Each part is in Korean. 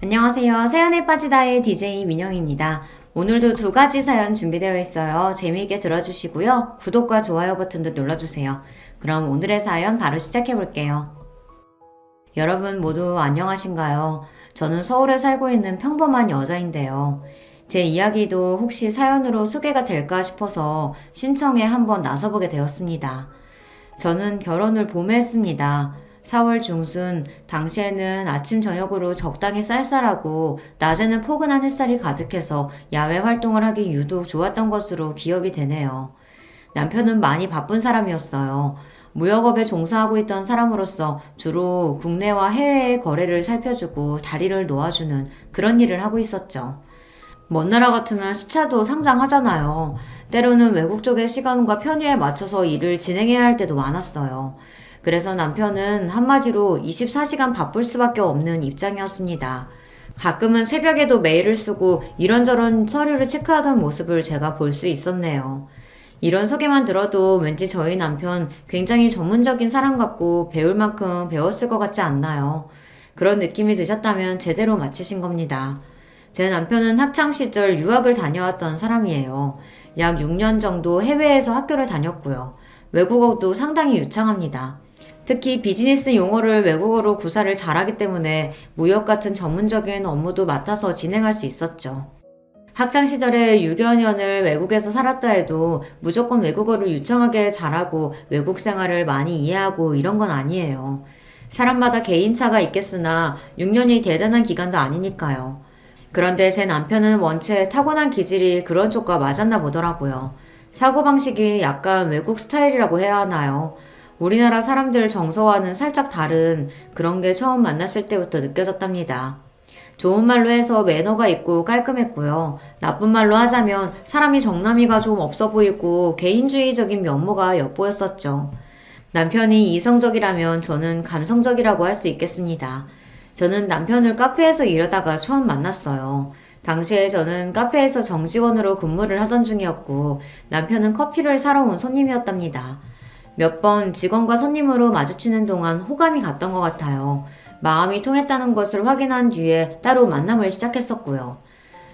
안녕하세요. 사연에 빠지다의 DJ 민영입니다. 오늘도 두 가지 사연 준비되어 있어요. 재미있게 들어주시고요. 구독과 좋아요 버튼도 눌러주세요. 그럼 오늘의 사연 바로 시작해볼게요. 여러분 모두 안녕하신가요? 저는 서울에 살고 있는 평범한 여자인데요. 제 이야기도 혹시 사연으로 소개가 될까 싶어서 신청에 한번 나서보게 되었습니다. 저는 결혼을 봄에 했습니다. 4월 중순, 당시에는 아침 저녁으로 적당히 쌀쌀하고 낮에는 포근한 햇살이 가득해서 야외 활동을 하기 유독 좋았던 것으로 기억이 되네요. 남편은 많이 바쁜 사람이었어요. 무역업에 종사하고 있던 사람으로서 주로 국내와 해외의 거래를 살펴주고 다리를 놓아주는 그런 일을 하고 있었죠. 먼 나라 같으면 시차도 상장하잖아요. 때로는 외국 쪽의 시간과 편의에 맞춰서 일을 진행해야 할 때도 많았어요. 그래서 남편은 한마디로 24시간 바쁠 수밖에 없는 입장이었습니다. 가끔은 새벽에도 메일을 쓰고 이런저런 서류를 체크하던 모습을 제가 볼 수 있었네요. 이런 소개만 들어도 왠지 저희 남편 굉장히 전문적인 사람 같고 배울 만큼 배웠을 것 같지 않나요? 그런 느낌이 드셨다면 제대로 맞히신 겁니다. 제 남편은 학창시절 유학을 다녀왔던 사람이에요. 약 6년 정도 해외에서 학교를 다녔고요. 외국어도 상당히 유창합니다. 특히 비즈니스 용어를 외국어로 구사를 잘하기 때문에 무역 같은 전문적인 업무도 맡아서 진행할 수 있었죠. 학창시절에 6여 년을 외국에서 살았다 해도 무조건 외국어를 유창하게 잘하고 외국 생활을 많이 이해하고 이런 건 아니에요. 사람마다 개인차가 있겠으나 6년이 대단한 기간도 아니니까요. 그런데 제 남편은 원체 타고난 기질이 그런 쪽과 맞았나 보더라고요. 사고방식이 약간 외국 스타일이라고 해야 하나요? 우리나라 사람들 정서와는 살짝 다른 그런 게 처음 만났을 때부터 느껴졌답니다. 좋은 말로 해서 매너가 있고 깔끔했고요. 나쁜 말로 하자면 사람이 정남이가 좀 없어 보이고 개인주의적인 면모가 엿보였었죠. 남편이 이성적이라면 저는 감성적이라고 할 수 있겠습니다. 저는 남편을 카페에서 일하다가 처음 만났어요. 당시에 저는 카페에서 정직원으로 근무를 하던 중이었고 남편은 커피를 사러 온 손님이었답니다. 몇 번 직원과 손님으로 마주치는 동안 호감이 갔던 것 같아요. 마음이 통했다는 것을 확인한 뒤에 따로 만남을 시작했었고요.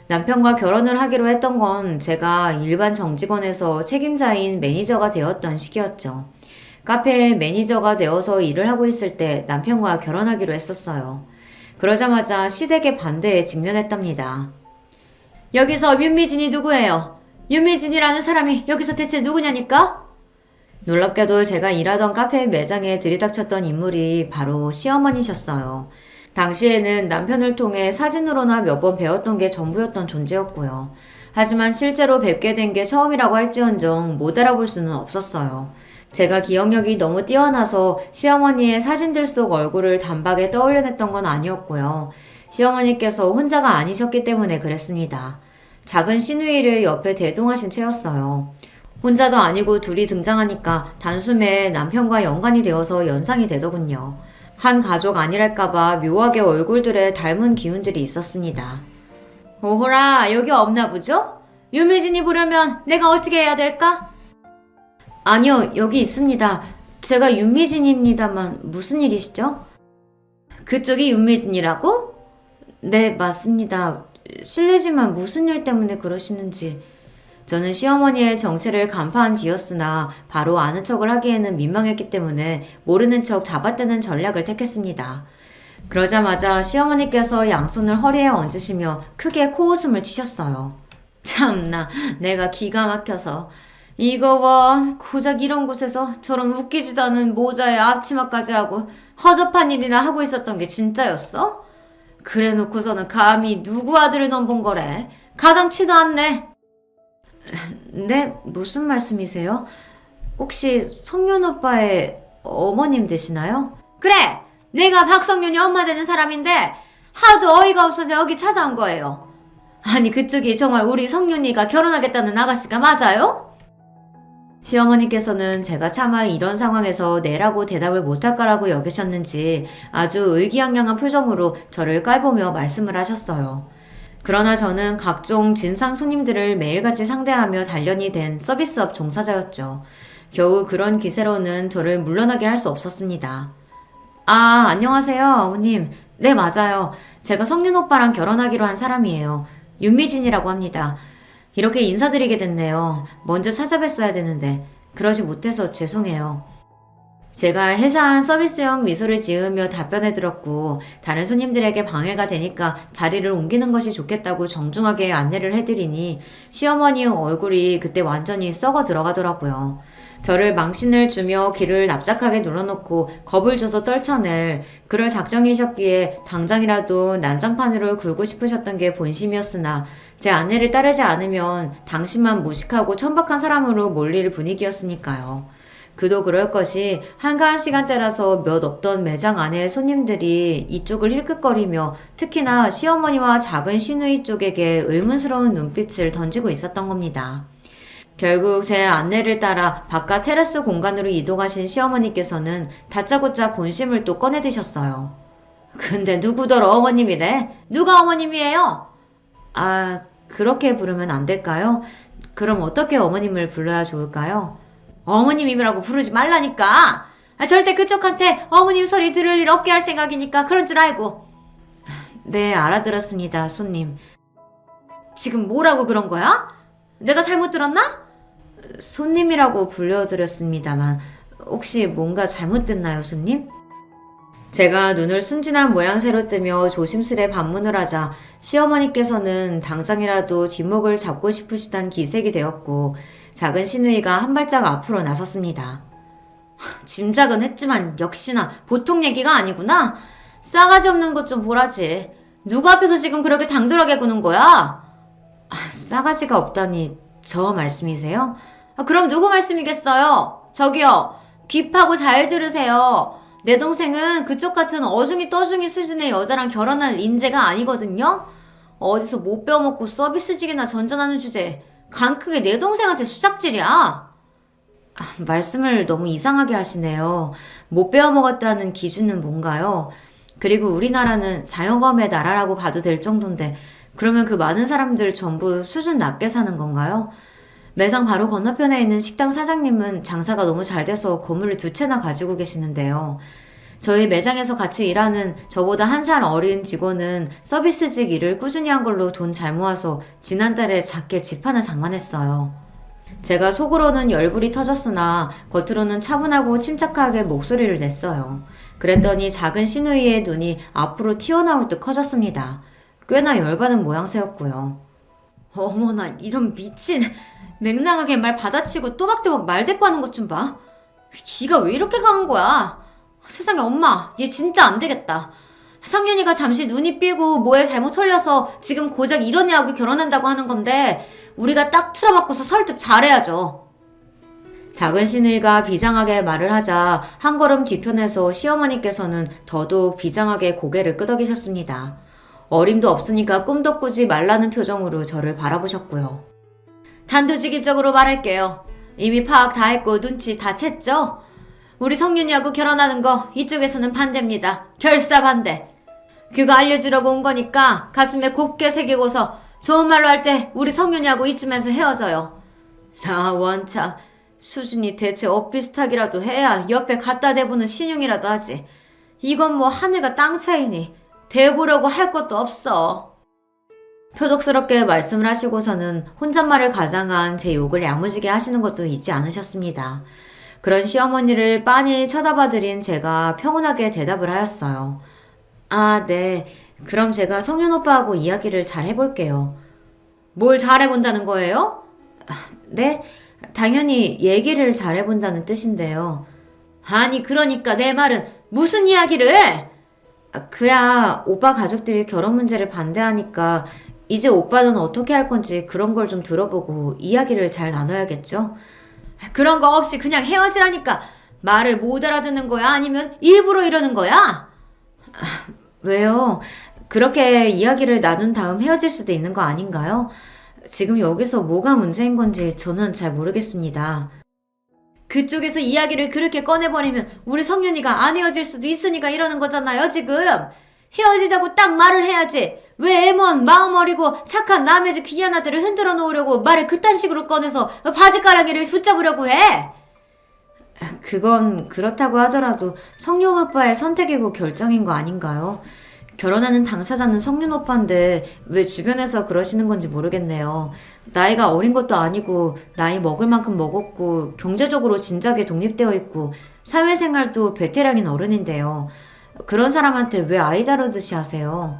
남편과 결혼을 하기로 했던 건 제가 일반 정직원에서 책임자인 매니저가 되었던 시기였죠. 카페에 매니저가 되어서 일을 하고 있을 때 남편과 결혼하기로 했었어요. 그러자마자 시댁의 반대에 직면했답니다. 여기서 윤미진이 누구예요? 윤미진이라는 사람이 여기서 대체 누구냐니까? 놀랍게도 제가 일하던 카페 매장에 들이닥쳤던 인물이 바로 시어머니셨어요. 당시에는 남편을 통해 사진으로나 몇 번 배웠던 게 전부였던 존재였고요. 하지만 실제로 뵙게 된 게 처음이라고 할지언정 못 알아볼 수는 없었어요. 제가 기억력이 너무 뛰어나서 시어머니의 사진들 속 얼굴을 단박에 떠올려냈던 건 아니었고요. 시어머니께서 혼자가 아니셨기 때문에 그랬습니다. 작은 시누이를 옆에 대동하신 채였어요. 혼자도 아니고 둘이 등장하니까 단숨에 남편과 연관이 되어서 연상이 되더군요. 한 가족 아니랄까봐 묘하게 얼굴들에 닮은 기운들이 있었습니다. 오호라, 여기 없나 보죠? 유미진이 보려면 내가 어떻게 해야 될까? 아니요, 여기 있습니다. 제가 윤미진입니다만 무슨 일이시죠? 그쪽이 윤미진이라고? 네, 맞습니다. 실례지만 무슨 일 때문에 그러시는지. 저는 시어머니의 정체를 간파한 뒤였으나 바로 아는 척을 하기에는 민망했기 때문에 모르는 척 잡아떼는 전략을 택했습니다. 그러자마자 시어머니께서 양손을 허리에 얹으시며 크게 코웃음을 치셨어요. 참나, 내가 기가 막혀서. 이거 봐, 고작 이런 곳에서 저런 웃기지도 않은 모자에 앞치마까지 하고 허접한 일이나 하고 있었던 게 진짜였어? 그래 놓고서는 감히 누구 아들을 넘본 거래? 가당치도 않네. 네? 무슨 말씀이세요? 혹시 성윤 오빠의 어머님 되시나요? 그래! 내가 박성윤이 엄마 되는 사람인데 하도 어이가 없어서 여기 찾아온 거예요. 아니 그쪽이 정말 우리 성윤이가 결혼하겠다는 아가씨가 맞아요? 시어머니께서는 제가 차마 이런 상황에서 네라고 대답을 못할 거라고 여기셨는지 아주 의기양양한 표정으로 저를 깔보며 말씀을 하셨어요. 그러나 저는 각종 진상 손님들을 매일같이 상대하며 단련이 된 서비스업 종사자였죠. 겨우 그런 기세로는 저를 물러나게 할 수 없었습니다. 아, 안녕하세요, 어머님. 네, 맞아요. 제가 성윤 오빠랑 결혼하기로 한 사람이에요. 윤미진이라고 합니다. 이렇게 인사드리게 됐네요. 먼저 찾아뵀어야 되는데 그러지 못해서 죄송해요. 제가 해사한 서비스형 미소를 지으며 답변해 들었고 다른 손님들에게 방해가 되니까 자리를 옮기는 것이 좋겠다고 정중하게 안내를 해드리니 시어머니의 얼굴이 그때 완전히 썩어 들어가더라고요. 저를 망신을 주며 귀를 납작하게 눌러놓고 겁을 줘서 떨쳐낼 그럴 작정이셨기에 당장이라도 난장판으로 굴고 싶으셨던 게 본심이었으나 제 안내를 따르지 않으면 당신만 무식하고 천박한 사람으로 몰릴 분위기였으니까요. 그도 그럴 것이 한가한 시간대라서 몇 없던 매장 안에 손님들이 이쪽을 힐끗거리며 특히나 시어머니와 작은 시누이 쪽에게 의문스러운 눈빛을 던지고 있었던 겁니다. 결국 제 안내를 따라 바깥 테라스 공간으로 이동하신 시어머니께서는 다짜고짜 본심을 또 꺼내드셨어요. 근데 누구더러 어머님이래? 누가 어머님이에요? 아, 그렇게 부르면 안 될까요? 그럼 어떻게 어머님을 불러야 좋을까요? 어머님이라고 부르지 말라니까. 절대 그쪽한테 어머님 소리 들을 일 없게 할 생각이니까 그런 줄 알고. 네, 알아들었습니다, 손님. 지금 뭐라고 그런 거야? 내가 잘못 들었나? 손님이라고 불려드렸습니다만 혹시 뭔가 잘못됐나요, 손님? 제가 눈을 순진한 모양새로 뜨며 조심스레 반문을 하자 시어머니께서는 당장이라도 뒷목을 잡고 싶으시단 기색이 되었고 작은 시누이가 한 발짝 앞으로 나섰습니다. 짐작은 했지만 역시나 보통 얘기가 아니구나. 싸가지 없는 것 좀 보라지. 누구 앞에서 지금 그렇게 당돌하게 구는 거야? 싸가지가 없다니 저 말씀이세요? 그럼 누구 말씀이겠어요? 저기요, 귀 파고 잘 들으세요. 내 동생은 그쪽 같은 어중이 떠중이 수준의 여자랑 결혼할 인재가 아니거든요? 어디서 못 배워먹고 서비스직이나 전전하는 주제에 간 크게 내 동생한테 수작질이야. 말씀을 너무 이상하게 하시네요. 못 배워먹었다는 기준은 뭔가요? 그리고 우리나라는 자영업의 나라라고 봐도 될 정도인데 그러면 그 많은 사람들 전부 수준 낮게 사는 건가요? 매장 바로 건너편에 있는 식당 사장님은 장사가 너무 잘 돼서 건물을 2채나 가지고 계시는데요. 저희 매장에서 같이 일하는 저보다 1살 어린 직원은 서비스직 일을 꾸준히 한 걸로 돈 잘 모아서 지난달에 작게 집 하나 장만했어요. 제가 속으로는 열불이 터졌으나 겉으로는 차분하고 침착하게 목소리를 냈어요. 그랬더니 작은 시누이의 눈이 앞으로 튀어나올 듯 커졌습니다. 꽤나 열받은 모양새였고요. 어머나, 이런 미친... 맹랑하게 말 받아치고 또박또박 말대꾸하는 것 좀 봐. 기가 왜 이렇게 강한 거야? 세상에, 엄마, 얘 진짜 안 되겠다. 상윤이가 잠시 눈이 삐고 뭐에 잘못 털려서 지금 고작 이런 애하고 결혼한다고 하는 건데 우리가 딱 틀어막고서 설득 잘해야죠. 작은 시누이가 비장하게 말을 하자 한 걸음 뒤편에서 시어머니께서는 더더욱 비장하게 고개를 끄덕이셨습니다. 어림도 없으니까 꿈도 꾸지 말라는 표정으로 저를 바라보셨고요. 단도직입적으로 말할게요. 이미 파악 다 했고 눈치 다 챘죠? 우리 성윤이하고 결혼하는 거 이쪽에서는 반대입니다. 결사 반대. 그거 알려주려고 온 거니까 가슴에 곱게 새기고서 좋은 말로 할 때 우리 성윤이하고 이쯤에서 헤어져요. 나 원차 수준이 대체 엇비슷하기라도 해야 옆에 갖다 대보는 신용이라도 하지. 이건 뭐 하늘과 땅 차이니 대보려고 할 것도 없어. 표독스럽게 말씀을 하시고서는 혼잣말을 가장한 제 욕을 야무지게 하시는 것도 잊지 않으셨습니다. 그런 시어머니를 빤히 쳐다봐드린 제가 평온하게 대답을 하였어요. 아, 네. 그럼 제가 성윤 오빠하고 이야기를 잘 해볼게요. 뭘 잘해본다는 거예요? 네? 당연히 얘기를 잘해본다는 뜻인데요. 아니, 그러니까 내 말은 무슨 이야기를? 그야 오빠 가족들이 결혼 문제를 반대하니까 이제 오빠는 어떻게 할 건지 그런 걸 좀 들어보고 이야기를 잘 나눠야겠죠? 그런 거 없이 그냥 헤어지라니까. 말을 못 알아듣는 거야? 아니면 일부러 이러는 거야? 왜요? 그렇게 이야기를 나눈 다음 헤어질 수도 있는 거 아닌가요? 지금 여기서 뭐가 문제인 건지 저는 잘 모르겠습니다. 그쪽에서 이야기를 그렇게 꺼내버리면 우리 성윤이가 안 헤어질 수도 있으니까 이러는 거잖아요, 지금. 헤어지자고 딱 말을 해야지. 왜 애먼 마음 어리고 착한 남의 집 귀한 아들을 흔들어 놓으려고 말을 그딴 식으로 꺼내서 바지가랑이를 붙잡으려고 해? 그건 그렇다고 하더라도 성룡 오빠의 선택이고 결정인 거 아닌가요? 결혼하는 당사자는 성윤 오빠인데 왜 주변에서 그러시는 건지 모르겠네요. 나이가 어린 것도 아니고 나이 먹을 만큼 먹었고 경제적으로 진작에 독립되어 있고 사회생활도 베테랑인 어른인데요. 그런 사람한테 왜 아이 다루듯이 하세요?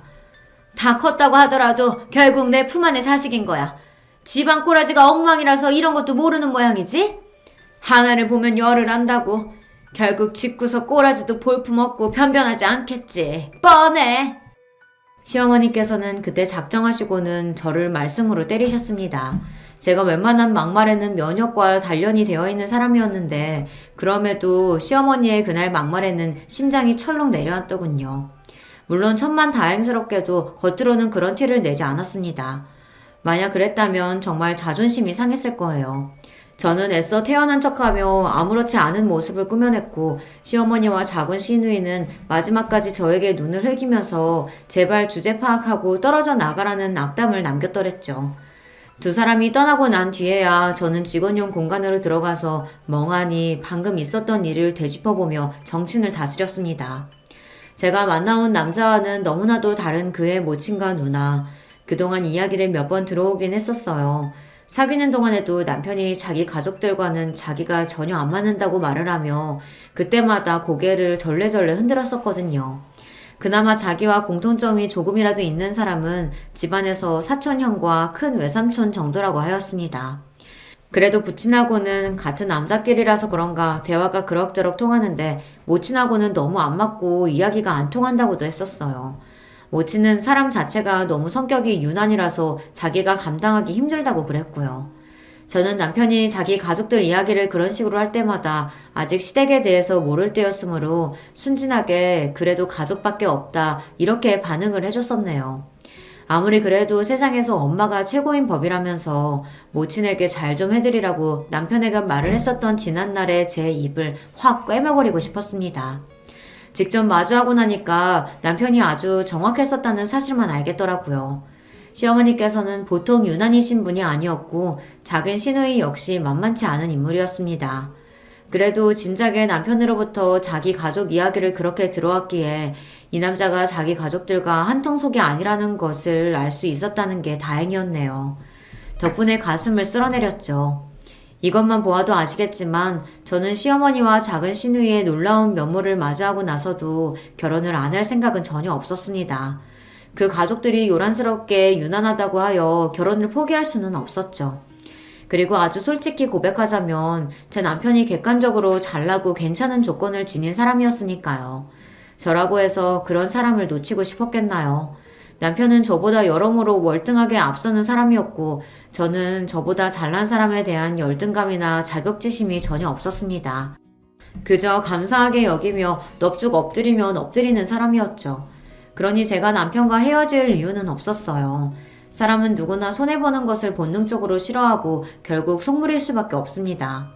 다 컸다고 하더라도 결국 내 품 안의 자식인 거야. 집안 꼬라지가 엉망이라서 이런 것도 모르는 모양이지? 하나를 보면 열을 안다고. 결국 집구석 꼬라지도 볼품없고 변변하지 않겠지. 뻔해. 시어머니께서는 그때 작정하시고는 저를 말씀으로 때리셨습니다. 제가 웬만한 막말에는 면역과 단련이 되어 있는 사람이었는데 그럼에도 시어머니의 그날 막말에는 심장이 철렁 내려앉더군요. 물론 천만다행스럽게도 겉으로는 그런 티를 내지 않았습니다. 만약 그랬다면 정말 자존심이 상했을 거예요. 저는 애써 태어난 척하며 아무렇지 않은 모습을 꾸며냈고 시어머니와 작은 시누이는 마지막까지 저에게 눈을 흘기면서 제발 주제 파악하고 떨어져 나가라는 악담을 남겼더랬죠. 두 사람이 떠나고 난 뒤에야 저는 직원용 공간으로 들어가서 멍하니 방금 있었던 일을 되짚어보며 정신을 다스렸습니다. 제가 만나온 남자와는 너무나도 다른 그의 모친과 누나. 그동안 이야기를 몇 번 들어오긴 했었어요. 사귀는 동안에도 남편이 자기 가족들과는 자기가 전혀 안 맞는다고 말을 하며 그때마다 고개를 절레절레 흔들었었거든요. 그나마 자기와 공통점이 조금이라도 있는 사람은 집안에서 사촌형과 큰 외삼촌 정도라고 하였습니다. 그래도 부친하고는 같은 남자끼리라서 그런가 대화가 그럭저럭 통하는데 모친하고는 너무 안 맞고 이야기가 안 통한다고도 했었어요. 모친은 사람 자체가 너무 성격이 유난이라서 자기가 감당하기 힘들다고 그랬고요. 저는 남편이 자기 가족들 이야기를 그런 식으로 할 때마다 아직 시댁에 대해서 모를 때였으므로 순진하게 그래도 가족밖에 없다 이렇게 반응을 해줬었네요. 아무리 그래도 세상에서 엄마가 최고인 법이라면서 모친에게 잘 좀 해드리라고 남편에게 말을 했었던 지난날의 제 입을 확 꿰매버리고 싶었습니다. 직접 마주하고 나니까 남편이 아주 정확했었다는 사실만 알겠더라고요. 시어머니께서는 보통 유난이신 분이 아니었고 작은 시누이 역시 만만치 않은 인물이었습니다. 그래도 진작에 남편으로부터 자기 가족 이야기를 그렇게 들어왔기에 이 남자가 자기 가족들과 한통속이 아니라는 것을 알 수 있었다는 게 다행이었네요. 덕분에 가슴을 쓸어내렸죠. 이것만 보아도 아시겠지만 저는 시어머니와 작은 시누이의 놀라운 면모를 마주하고 나서도 결혼을 안 할 생각은 전혀 없었습니다. 그 가족들이 요란스럽게 유난하다고 하여 결혼을 포기할 수는 없었죠. 그리고 아주 솔직히 고백하자면 제 남편이 객관적으로 잘나고 괜찮은 조건을 지닌 사람이었으니까요. 저라고 해서 그런 사람을 놓치고 싶었겠나요? 남편은 저보다 여러모로 월등하게 앞서는 사람이었고 저는 저보다 잘난 사람에 대한 열등감이나 자격지심이 전혀 없었습니다. 그저 감사하게 여기며 넙죽 엎드리면 엎드리는 사람이었죠. 그러니 제가 남편과 헤어질 이유는 없었어요. 사람은 누구나 손해보는 것을 본능적으로 싫어하고 결국 속물일 수밖에 없습니다.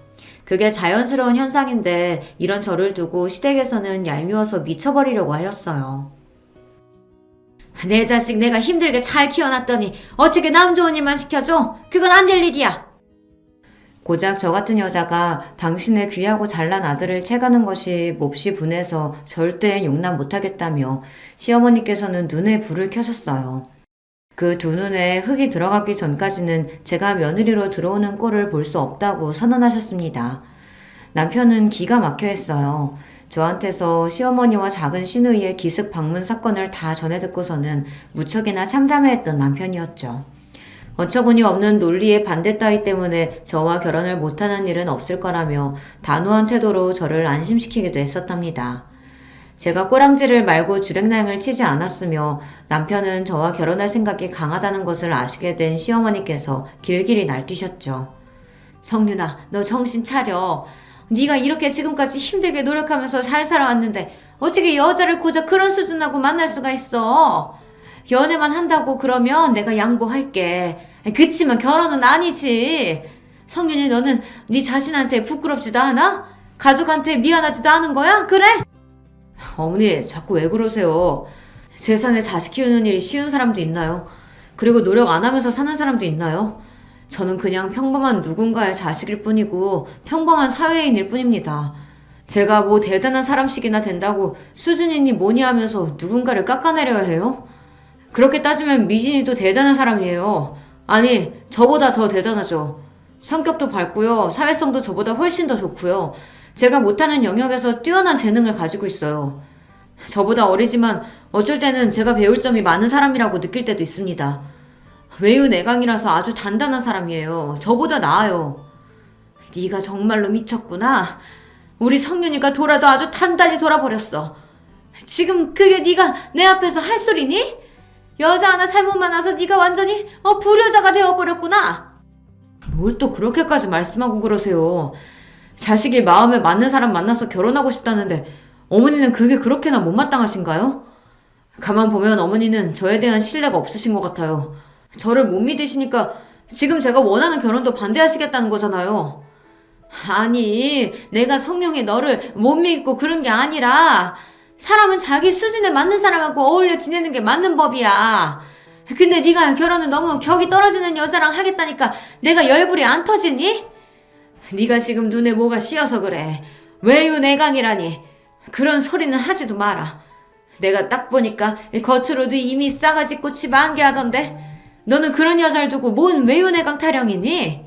그게 자연스러운 현상인데 이런 저를 두고 시댁에서는 얄미워서 미쳐버리려고 하였어요. 내 자식 내가 힘들게 잘 키워놨더니 어떻게 남 좋은 일만 시켜줘? 그건 안 될 일이야. 고작 저 같은 여자가 당신의 귀하고 잘난 아들을 채가는 것이 몹시 분해서 절대 용납 못하겠다며 시어머니께서는 눈에 불을 켜셨어요. 그 두 눈에 흙이 들어가기 전까지는 제가 며느리로 들어오는 꼴을 볼 수 없다고 선언하셨습니다. 남편은 기가 막혀 했어요. 저한테서 시어머니와 작은 시누이의 기습 방문 사건을 다 전해 듣고서는 무척이나 참담해했던 남편이었죠. 어처구니 없는 논리의 반대 따위 때문에 저와 결혼을 못하는 일은 없을 거라며 단호한 태도로 저를 안심시키기도 했었답니다. 제가 꼬랑지를 말고 주랭랑을 치지 않았으며 남편은 저와 결혼할 생각이 강하다는 것을 아시게 된 시어머니께서 길길이 날뛰셨죠. 성윤아, 너 정신 차려. 네가 이렇게 지금까지 힘들게 노력하면서 잘 살아왔는데 어떻게 여자를 고작 그런 수준하고 만날 수가 있어? 연애만 한다고 그러면 내가 양보할게. 그치만 결혼은 아니지. 성윤이 너는 네 자신한테 부끄럽지도 않아? 가족한테 미안하지도 않은 거야? 그래? 어머니 자꾸 왜 그러세요? 세상에 자식 키우는 일이 쉬운 사람도 있나요? 그리고 노력 안 하면서 사는 사람도 있나요? 저는 그냥 평범한 누군가의 자식일 뿐이고 평범한 사회인일 뿐입니다. 제가 뭐 대단한 사람씩이나 된다고 수진이니 뭐니 하면서 누군가를 깎아내려야 해요? 그렇게 따지면 미진이도 대단한 사람이에요. 아니, 저보다 더 대단하죠. 성격도 밝고요. 사회성도 저보다 훨씬 더 좋고요. 제가 못하는 영역에서 뛰어난 재능을 가지고 있어요. 저보다 어리지만 어쩔 때는 제가 배울 점이 많은 사람이라고 느낄 때도 있습니다. 외유내강이라서 아주 단단한 사람이에요. 저보다 나아요. 네가 정말로 미쳤구나. 우리 성윤이가 돌아도 아주 단단히 돌아버렸어. 지금 그게 네가 내 앞에서 할 소리니? 여자 하나 잘못 만나서 네가 완전히 불효자가 되어버렸구나. 뭘 또 그렇게까지 말씀하고 그러세요. 자식이 마음에 맞는 사람 만나서 결혼하고 싶다는데 어머니는 그게 그렇게나 못마땅하신가요? 가만 보면 어머니는 저에 대한 신뢰가 없으신 것 같아요. 저를 못 믿으시니까 지금 제가 원하는 결혼도 반대하시겠다는 거잖아요. 아니, 내가 성령이 너를 못 믿고 그런 게 아니라 사람은 자기 수준에 맞는 사람하고 어울려 지내는 게 맞는 법이야. 근데 네가 결혼은 너무 격이 떨어지는 여자랑 하겠다니까 내가 열불이 안 터지니? 네가 지금 눈에 뭐가 씌어서 그래. 외유내강이라니. 그런 소리는 하지도 마라. 내가 딱 보니까 겉으로도 이미 싸가지 꽃이 만개하던데 너는 그런 여자를 두고 뭔 외유내강 타령이니?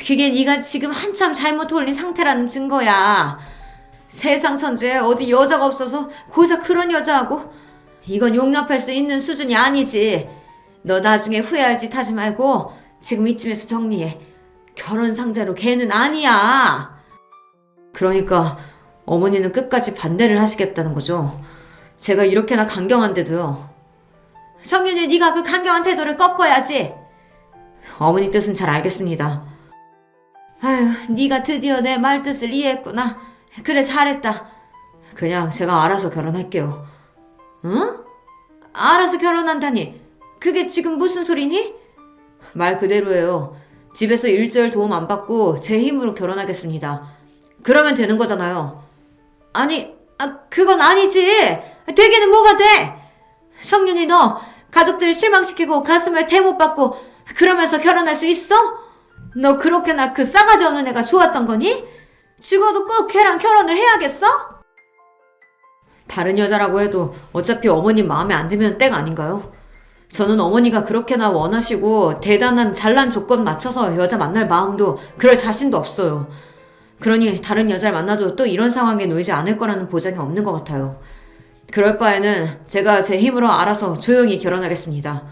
그게 네가 지금 한참 잘못 올린 상태라는 증거야. 세상 천지에 어디 여자가 없어서 고작 그런 여자하고 이건 용납할 수 있는 수준이 아니지. 너 나중에 후회할 짓 하지 말고 지금 이쯤에서 정리해. 결혼 상대로 걔는 아니야. 그러니까 어머니는 끝까지 반대를 하시겠다는 거죠. 제가 이렇게나 강경한데도요. 성윤이 네가 그 강경한 태도를 꺾어야지. 어머니 뜻은 잘 알겠습니다. 아휴, 네가 드디어 내 말 뜻을 이해했구나. 그래, 잘했다. 그냥 제가 알아서 결혼할게요. 응? 알아서 결혼한다니. 그게 지금 무슨 소리니? 말 그대로예요. 집에서 일절 도움 안 받고 제 힘으로 결혼하겠습니다. 그러면 되는 거잖아요. 아니, 그건 아니지. 되기는 뭐가 돼? 성윤이 너 가족들 실망시키고 가슴에 대못 받고 그러면서 결혼할 수 있어? 너 그렇게나 그 싸가지 없는 애가 좋았던 거니? 죽어도 꼭 걔랑 결혼을 해야겠어? 다른 여자라고 해도 어차피 어머님 마음에 안 들면 땡 아닌가요? 저는 어머니가 그렇게나 원하시고 대단한 잘난 조건 맞춰서 여자 만날 마음도 그럴 자신도 없어요. 그러니 다른 여자를 만나도 또 이런 상황에 놓이지 않을 거라는 보장이 없는 것 같아요. 그럴 바에는 제가 제 힘으로 알아서 조용히 결혼하겠습니다.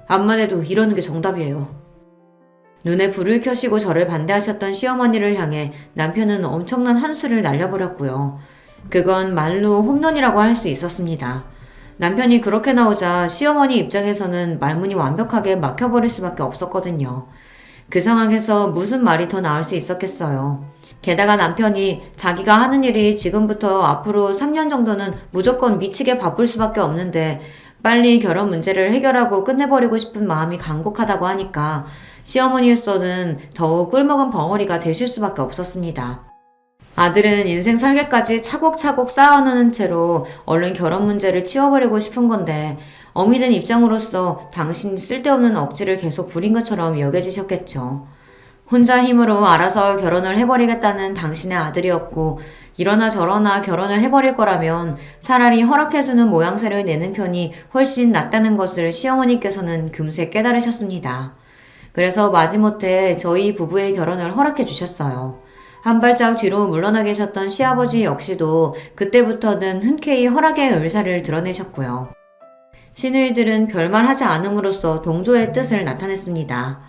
암만 해도 이러는 게 정답이에요. 눈에 불을 켜시고 저를 반대하셨던 시어머니를 향해 남편은 엄청난 한수를 날려버렸고요. 그건 말로 홈런이라고 할 수 있었습니다. 남편이 그렇게 나오자 시어머니 입장에서는 말문이 완벽하게 막혀버릴 수밖에 없었거든요. 그 상황에서 무슨 말이 더 나올 수 있었겠어요. 게다가 남편이 자기가 하는 일이 지금부터 앞으로 3년 정도는 무조건 미치게 바쁠 수밖에 없는데 빨리 결혼 문제를 해결하고 끝내버리고 싶은 마음이 간곡하다고 하니까 시어머니로서는 더욱 꿀먹은 벙어리가 되실 수밖에 없었습니다. 아들은 인생 설계까지 차곡차곡 쌓아놓은 채로 얼른 결혼 문제를 치워버리고 싶은 건데 어미된 입장으로서 당신이 쓸데없는 억지를 계속 부린 것처럼 여겨지셨겠죠. 혼자 힘으로 알아서 결혼을 해버리겠다는 당신의 아들이었고 이러나 저러나 결혼을 해버릴 거라면 차라리 허락해주는 모양새를 내는 편이 훨씬 낫다는 것을 시어머니께서는 금세 깨달으셨습니다. 그래서 마지못해 저희 부부의 결혼을 허락해 주셨어요. 한 발짝 뒤로 물러나 계셨던 시아버지 역시도 그때부터는 흔쾌히 허락의 의사를 드러내셨고요. 시누이들은 별말 하지 않음으로써 동조의 뜻을 나타냈습니다.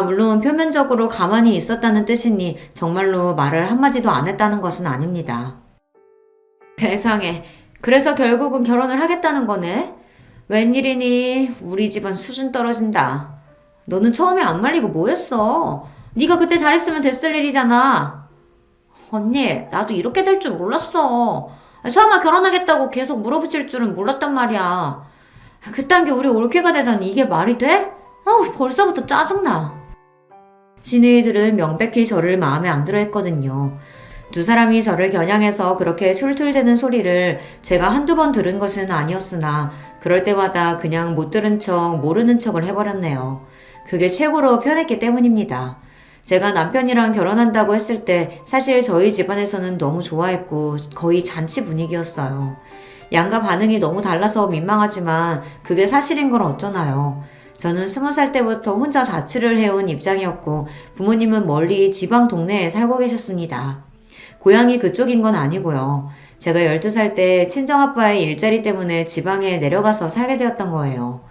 물론 표면적으로 가만히 있었다는 뜻이니 정말로 말을 한마디도 안 했다는 것은 아닙니다. 세상에, 그래서 결국은 결혼을 하겠다는 거네? 웬일이니? 우리 집은 수준 떨어진다. 너는 처음에 안 말리고 뭐했어? 네가 그때 잘했으면 됐을 일이잖아. 언니, 나도 이렇게 될 줄 몰랐어. 설마 결혼하겠다고 계속 물어붙일 줄은 몰랐단 말이야. 그딴 게 우리 올케가 되다니 이게 말이 돼? 벌써부터 짜증나. 시누이들은 명백히 저를 마음에 안 들어 했거든요. 두 사람이 저를 겨냥해서 그렇게 툴툴대는 소리를 제가 한두 번 들은 것은 아니었으나 그럴 때마다 그냥 못 들은 척 모르는 척을 해버렸네요. 그게 최고로 편했기 때문입니다. 제가 남편이랑 결혼한다고 했을 때 사실 저희 집안에서는 너무 좋아했고 거의 잔치 분위기였어요. 양가 반응이 너무 달라서 민망하지만 그게 사실인 걸 어쩌나요. 저는 20살 때부터 혼자 자취를 해온 입장이었고 부모님은 멀리 지방 동네에 살고 계셨습니다. 고향이 그쪽인 건 아니고요. 제가 12살 때 친정아빠의 일자리 때문에 지방에 내려가서 살게 되었던 거예요.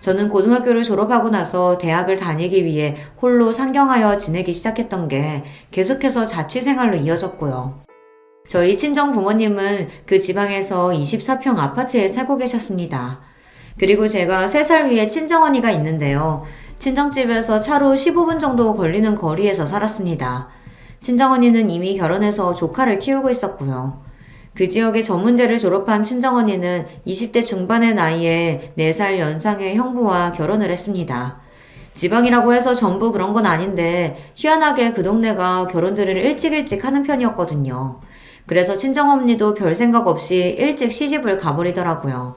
저는 고등학교를 졸업하고 나서 대학을 다니기 위해 홀로 상경하여 지내기 시작했던 게 계속해서 자취 생활로 이어졌고요. 저희 친정 부모님은 그 지방에서 24평 아파트에 살고 계셨습니다. 그리고 제가 3살 위에 친정언니가 있는데요. 친정집에서 차로 15분 정도 걸리는 거리에서 살았습니다. 친정언니는 이미 결혼해서 조카를 키우고 있었고요. 그 지역의 전문대를 졸업한 친정언니는 20대 중반의 나이에 4살 연상의 형부와 결혼을 했습니다. 지방이라고 해서 전부 그런 건 아닌데 희한하게 그 동네가 결혼들을 일찍 하는 편이었거든요. 그래서 친정언니도 별 생각 없이 일찍 시집을 가버리더라고요.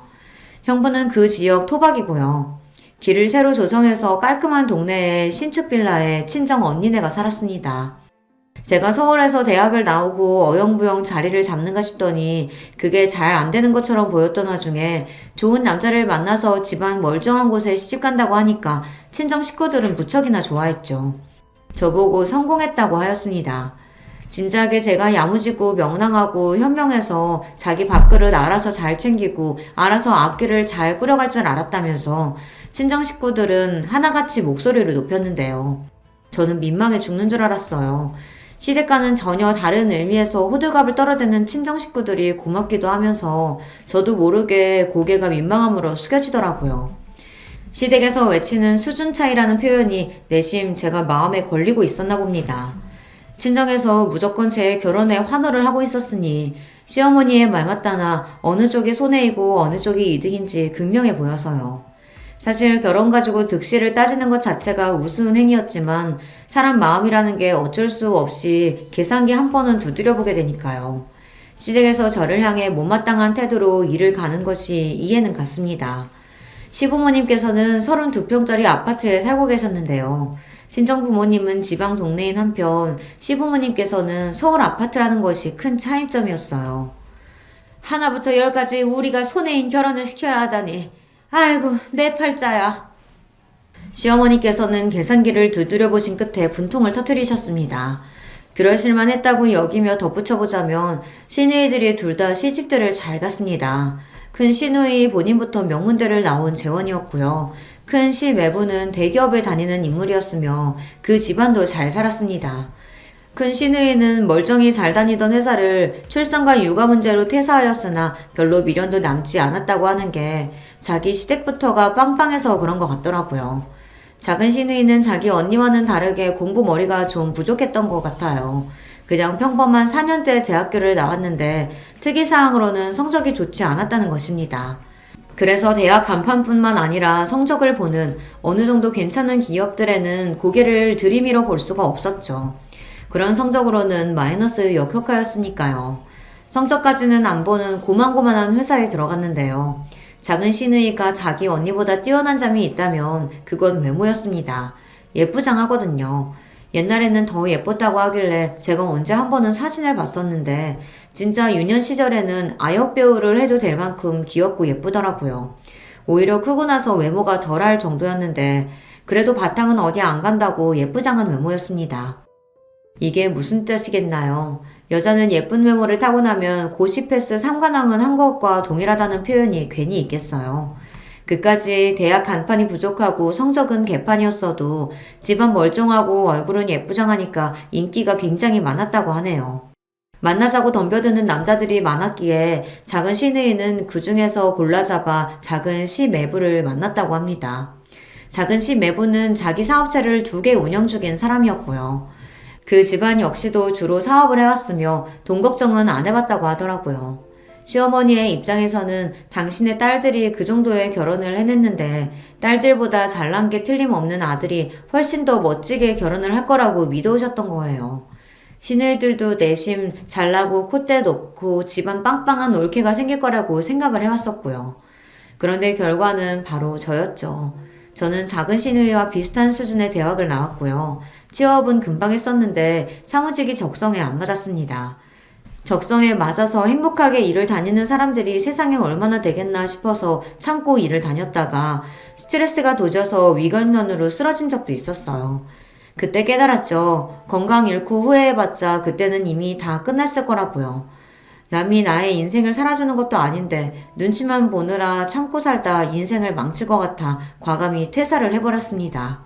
형부는 그 지역 토박이고요. 길을 새로 조성해서 깔끔한 동네의 신축 빌라에 친정 언니네가 살았습니다. 제가 서울에서 대학을 나오고 어영부영 자리를 잡는가 싶더니 그게 잘 안 되는 것처럼 보였던 와중에 좋은 남자를 만나서 집안 멀쩡한 곳에 시집간다고 하니까 친정 식구들은 무척이나 좋아했죠. 저보고 성공했다고 하였습니다. 진작에 제가 야무지고 명랑하고 현명해서 자기 밥그릇 알아서 잘 챙기고 알아서 앞길을 잘 꾸려갈 줄 알았다면서 친정 식구들은 하나같이 목소리를 높였는데요. 저는 민망해 죽는 줄 알았어요. 시댁과는 전혀 다른 의미에서 호들갑을 떨어대는 친정 식구들이 고맙기도 하면서 저도 모르게 고개가 민망함으로 숙여지더라고요. 시댁에서 외치는 수준 차이라는 표현이 내심 제가 마음에 걸리고 있었나 봅니다. 친정에서 무조건 제 결혼에 환호를 하고 있었으니 시어머니의 말 맞다나 어느 쪽이 손해이고 어느 쪽이 이득인지 극명해 보여서요. 사실 결혼 가지고 득실을 따지는 것 자체가 우스운 행위였지만 사람 마음이라는 게 어쩔 수 없이 계산기 한 번은 두드려보게 되니까요. 시댁에서 저를 향해 못마땅한 태도로 일을 가는 것이 이해는 갔습니다. 시부모님께서는 32평짜리 아파트에 살고 계셨는데요. 친정 부모님은 지방 동네인 한편 시부모님께서는 서울 아파트라는 것이 큰 차이점이었어요. 하나부터 10까지 우리가 손해인 결혼을 시켜야 하다니. 아이고 내 팔자야. 시어머니께서는 계산기를 두드려 보신 끝에 분통을 터뜨리셨습니다. 그러실만 했다고 여기며 덧붙여보자면 시누이들이 둘 다 시집들을 잘 갔습니다. 큰 시누이 본인부터 명문대를 나온 재원이었고요. 큰 시매부는 대기업에 다니는 인물이었으며 그 집안도 잘 살았습니다. 큰 시누이는 멀쩡히 잘 다니던 회사를 출산과 육아 문제로 퇴사하였으나 별로 미련도 남지 않았다고 하는 게 자기 시댁부터가 빵빵해서 그런 것 같더라고요. 작은 시누이는 자기 언니와는 다르게 공부 머리가 좀 부족했던 것 같아요. 그냥 평범한 4년대 대학교를 나왔는데 특이사항으로는 성적이 좋지 않았다는 것입니다. 그래서 대학 간판뿐만 아니라 성적을 보는 어느 정도 괜찮은 기업들에는 고개를 들이밀어 볼 수가 없었죠. 그런 성적으로는 마이너스 역효과였으니까요. 성적까지는 안 보는 고만고만한 회사에 들어갔는데요. 작은 시누이가 자기 언니보다 뛰어난 점이 있다면 그건 외모였습니다. 예쁘장하거든요. 옛날에는 더 예뻤다고 하길래 제가 언제 한 번은 사진을 봤었는데 진짜 유년 시절에는 아역 배우를 해도 될 만큼 귀엽고 예쁘더라고요. 오히려 크고 나서 외모가 덜할 정도였는데 그래도 바탕은 어디 안 간다고 예쁘장한 외모였습니다. 이게 무슨 뜻이겠나요? 여자는 예쁜 외모를 타고나면 고시 패스 3관왕은 한 것과 동일하다는 표현이 괜히 있겠어요. 그까지 대학 간판이 부족하고 성적은 개판이었어도 집안 멀쩡하고 얼굴은 예쁘장하니까 인기가 굉장히 많았다고 하네요. 만나자고 덤벼드는 남자들이 많았기에 작은 시누이는 그 중에서 골라잡아 작은 시매부를 만났다고 합니다. 작은 시매부는 자기 사업체를 2개 운영 중인 사람이었고요. 그 집안 역시도 주로 사업을 해왔으며 돈 걱정은 안 해봤다고 하더라고요. 시어머니의 입장에서는 당신의 딸들이 그 정도의 결혼을 해냈는데 딸들보다 잘난 게 틀림없는 아들이 훨씬 더 멋지게 결혼을 할 거라고 믿어오셨던 거예요. 시누이들도 내심 잘나고 콧대 높고 집안 빵빵한 올케가 생길 거라고 생각을 해왔었고요. 그런데 결과는 바로 저였죠. 저는 작은 시누이와 비슷한 수준의 대학을 나왔고요. 취업은 금방 했었는데 사무직이 적성에 안 맞았습니다. 적성에 맞아서 행복하게 일을 다니는 사람들이 세상에 얼마나 되겠나 싶어서 참고 일을 다녔다가 스트레스가 도져서 위경련으로 쓰러진 적도 있었어요. 그때 깨달았죠. 건강 잃고 후회해봤자 그때는 이미 다 끝났을 거라고요. 남이 나의 인생을 살아주는 것도 아닌데 눈치만 보느라 참고 살다 인생을 망칠 것 같아 과감히 퇴사를 해버렸습니다.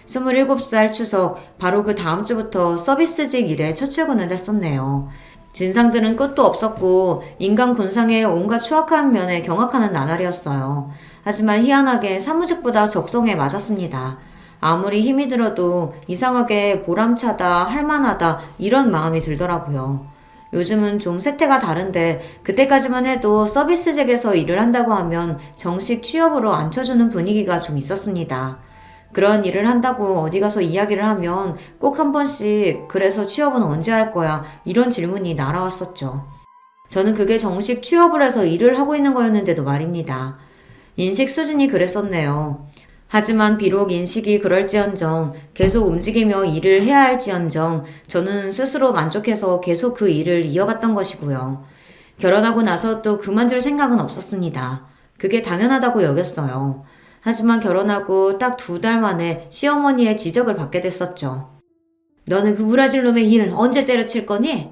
27살 추석 바로 그 다음 주부터 서비스직 일에 첫 출근을 했었네요. 진상들은 끝도 없었고 인간 군상의 온갖 추악한 면에 경악하는 나날이었어요. 하지만 희한하게 사무직보다 적성에 맞았습니다. 아무리 힘이 들어도 이상하게 보람차다, 할만하다 이런 마음이 들더라고요. 요즘은 좀 세태가 다른데 그때까지만 해도 서비스직에서 일을 한다고 하면 정식 취업으로 앉혀주는 분위기가 좀 있었습니다. 그런 일을 한다고 어디 가서 이야기를 하면 꼭 한 번씩 그래서 취업은 언제 할 거야 이런 질문이 날아왔었죠. 저는 그게 정식 취업을 해서 일을 하고 있는 거였는데도 말입니다. 인식 수준이 그랬었네요. 하지만 비록 인식이 그럴지언정 계속 움직이며 일을 해야 할지언정 저는 스스로 만족해서 계속 그 일을 이어갔던 것이고요. 결혼하고 나서 또 그만둘 생각은 없었습니다. 그게 당연하다고 여겼어요. 하지만 결혼하고 딱 2달 만에 시어머니의 지적을 받게 됐었죠. 너는 그 우라질 놈의 일 언제 때려칠 거니?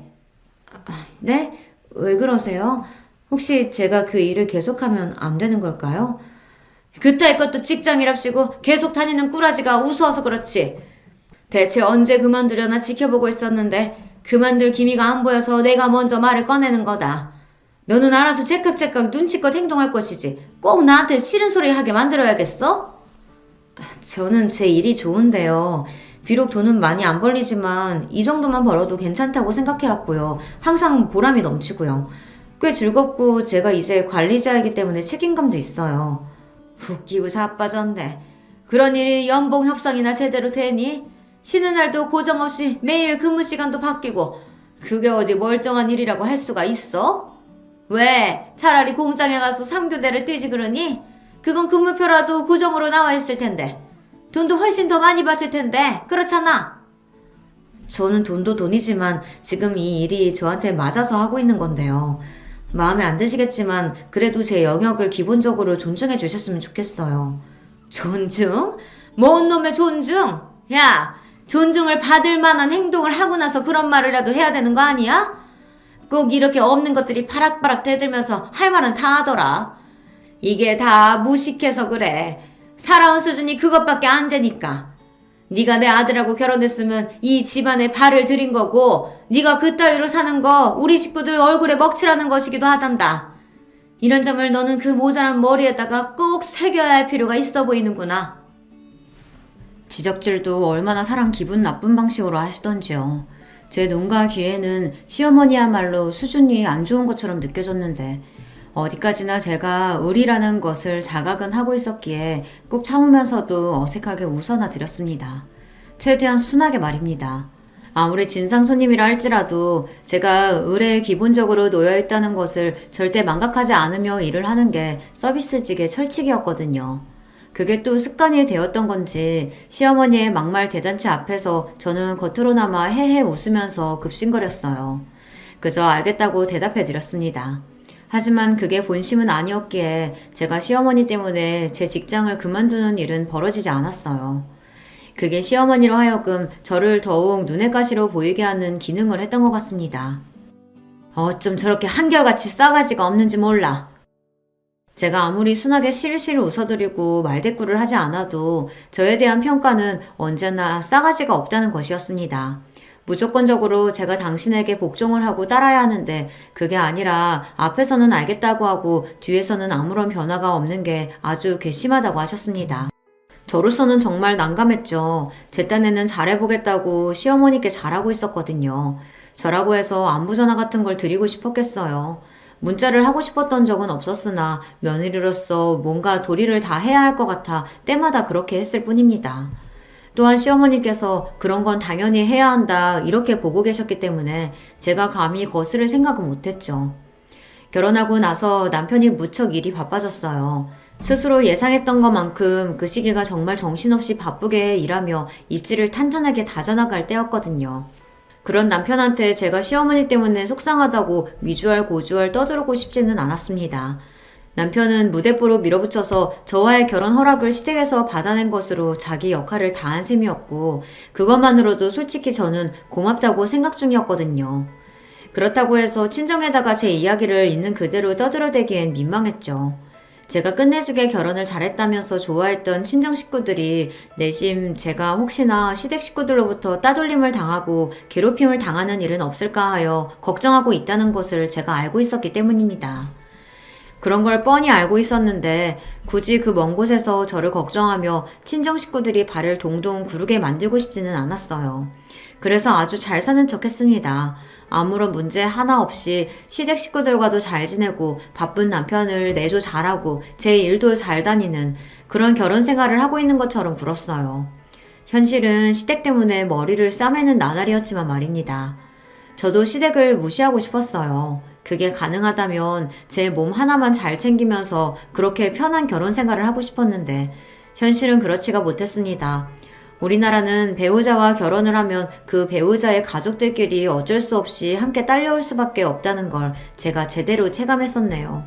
네? 왜 그러세요? 혹시 제가 그 일을 계속하면 안 되는 걸까요? 그따위 것도 직장이랍시고 계속 다니는 꾸라지가 우스워서 그렇지. 대체 언제 그만두려나 지켜보고 있었는데 그만둘 기미가 안 보여서 내가 먼저 말을 꺼내는 거다. 너는 알아서 제깍제깍 눈치껏 행동할 것이지 꼭 나한테 싫은 소리 하게 만들어야겠어? 저는 제 일이 좋은데요. 비록 돈은 많이 안 벌리지만 이 정도만 벌어도 괜찮다고 생각해왔고요. 항상 보람이 넘치고요. 꽤 즐겁고 제가 이제 관리자이기 때문에 책임감도 있어요. 웃기고 자빠졌네. 그런 일이 연봉 협상이나 제대로 되니? 쉬는 날도 고정 없이 매일 근무 시간도 바뀌고 그게 어디 멀쩡한 일이라고 할 수가 있어? 왜? 차라리 공장에 가서 3교대를 뛰지 그러니? 그건 근무표라도 고정으로 나와 있을 텐데 돈도 훨씬 더 많이 받을 텐데 그렇잖아. 저는 돈도 돈이지만 지금 이 일이 저한테 맞아서 하고 있는 건데요. 마음에 안 드시겠지만 그래도 제 영역을 기본적으로 존중해 주셨으면 좋겠어요. 존중? 뭔 놈의 존중? 야, 존중을 받을 만한 행동을 하고 나서 그런 말이라도 해야 되는 거 아니야? 꼭 이렇게 없는 것들이 바락바락 대들면서 할 말은 다 하더라. 이게 다 무식해서 그래. 살아온 수준이 그것밖에 안 되니까. 네가 내 아들하고 결혼했으면 이 집안에 발을 들인 거고 네가 그따위로 사는 거 우리 식구들 얼굴에 먹칠하는 것이기도 하단다. 이런 점을 너는 그 모자란 머리에다가 꼭 새겨야 할 필요가 있어 보이는구나. 지적질도 얼마나 사람 기분 나쁜 방식으로 하시던지요. 제 눈과 귀에는 시어머니야말로 수준이 안 좋은 것처럼 느껴졌는데 어디까지나 제가 의리라는 것을 자각은 하고 있었기에 꼭 참으면서도 어색하게 웃어나 드렸습니다. 최대한 순하게 말입니다. 아무리 진상 손님이라 할지라도 제가 의뢰에 기본적으로 놓여있다는 것을 절대 망각하지 않으며 일을 하는 게 서비스직의 철칙이었거든요. 그게 또 습관이 되었던 건지 시어머니의 막말 대잔치 앞에서 저는 겉으로나마 헤헤 웃으면서 급신거렸어요. 그저 알겠다고 대답해 드렸습니다. 하지만 그게 본심은 아니었기에 제가 시어머니 때문에 제 직장을 그만두는 일은 벌어지지 않았어요. 그게 시어머니로 하여금 저를 더욱 눈의 가시로 보이게 하는 기능을 했던 것 같습니다. 어쩜 저렇게 한결같이 싸가지가 없는지 몰라. 제가 아무리 순하게 실실 웃어드리고 말대꾸를 하지 않아도 저에 대한 평가는 언제나 싸가지가 없다는 것이었습니다. 무조건적으로 제가 당신에게 복종을 하고 따라야 하는데 그게 아니라 앞에서는 알겠다고 하고 뒤에서는 아무런 변화가 없는 게 아주 괘씸하다고 하셨습니다. 저로서는 정말 난감했죠. 제 딴에는 잘해보겠다고 시어머니께 잘하고 있었거든요. 저라고 해서 안부전화 같은 걸 드리고 싶었겠어요. 문자를 하고 싶었던 적은 없었으나 며느리로서 뭔가 도리를 다 해야 할 것 같아 때마다 그렇게 했을 뿐입니다. 또한 시어머니께서 그런 건 당연히 해야 한다 이렇게 보고 계셨기 때문에 제가 감히 거스를 생각은 못했죠. 결혼하고 나서 남편이 무척 일이 바빠졌어요. 스스로 예상했던 것만큼 그 시기가 정말 정신없이 바쁘게 일하며 입지를 탄탄하게 다져나갈 때였거든요. 그런 남편한테 제가 시어머니 때문에 속상하다고 미주알 고주알 떠들고 싶지는 않았습니다. 남편은 무대뽀로 밀어붙여서 저와의 결혼 허락을 시댁에서 받아낸 것으로 자기 역할을 다한 셈이었고, 그것만으로도 솔직히 저는 고맙다고 생각 중이었거든요. 그렇다고 해서 친정에다가 제 이야기를 있는 그대로 떠들어대기엔 민망했죠. 제가 끝내주게 결혼을 잘했다면서 좋아했던 친정 식구들이 내심 제가 혹시나 시댁 식구들로부터 따돌림을 당하고 괴롭힘을 당하는 일은 없을까 하여 걱정하고 있다는 것을 제가 알고 있었기 때문입니다. 그런 걸 뻔히 알고 있었는데 굳이 그 먼 곳에서 저를 걱정하며 친정 식구들이 발을 동동 구르게 만들고 싶지는 않았어요. 그래서 아주 잘 사는 척 했습니다. 아무런 문제 하나 없이 시댁 식구들과도 잘 지내고 바쁜 남편을 내조 잘하고 제 일도 잘 다니는 그런 결혼 생활을 하고 있는 것처럼 굴었어요. 현실은 시댁 때문에 머리를 싸매는 나날이었지만 말입니다. 저도 시댁을 무시하고 싶었어요. 그게 가능하다면 제 몸 하나만 잘 챙기면서 그렇게 편한 결혼 생활을 하고 싶었는데 현실은 그렇지가 못했습니다. 우리나라는 배우자와 결혼을 하면 그 배우자의 가족들끼리 어쩔 수 없이 함께 딸려올 수밖에 없다는 걸 제가 제대로 체감했었네요.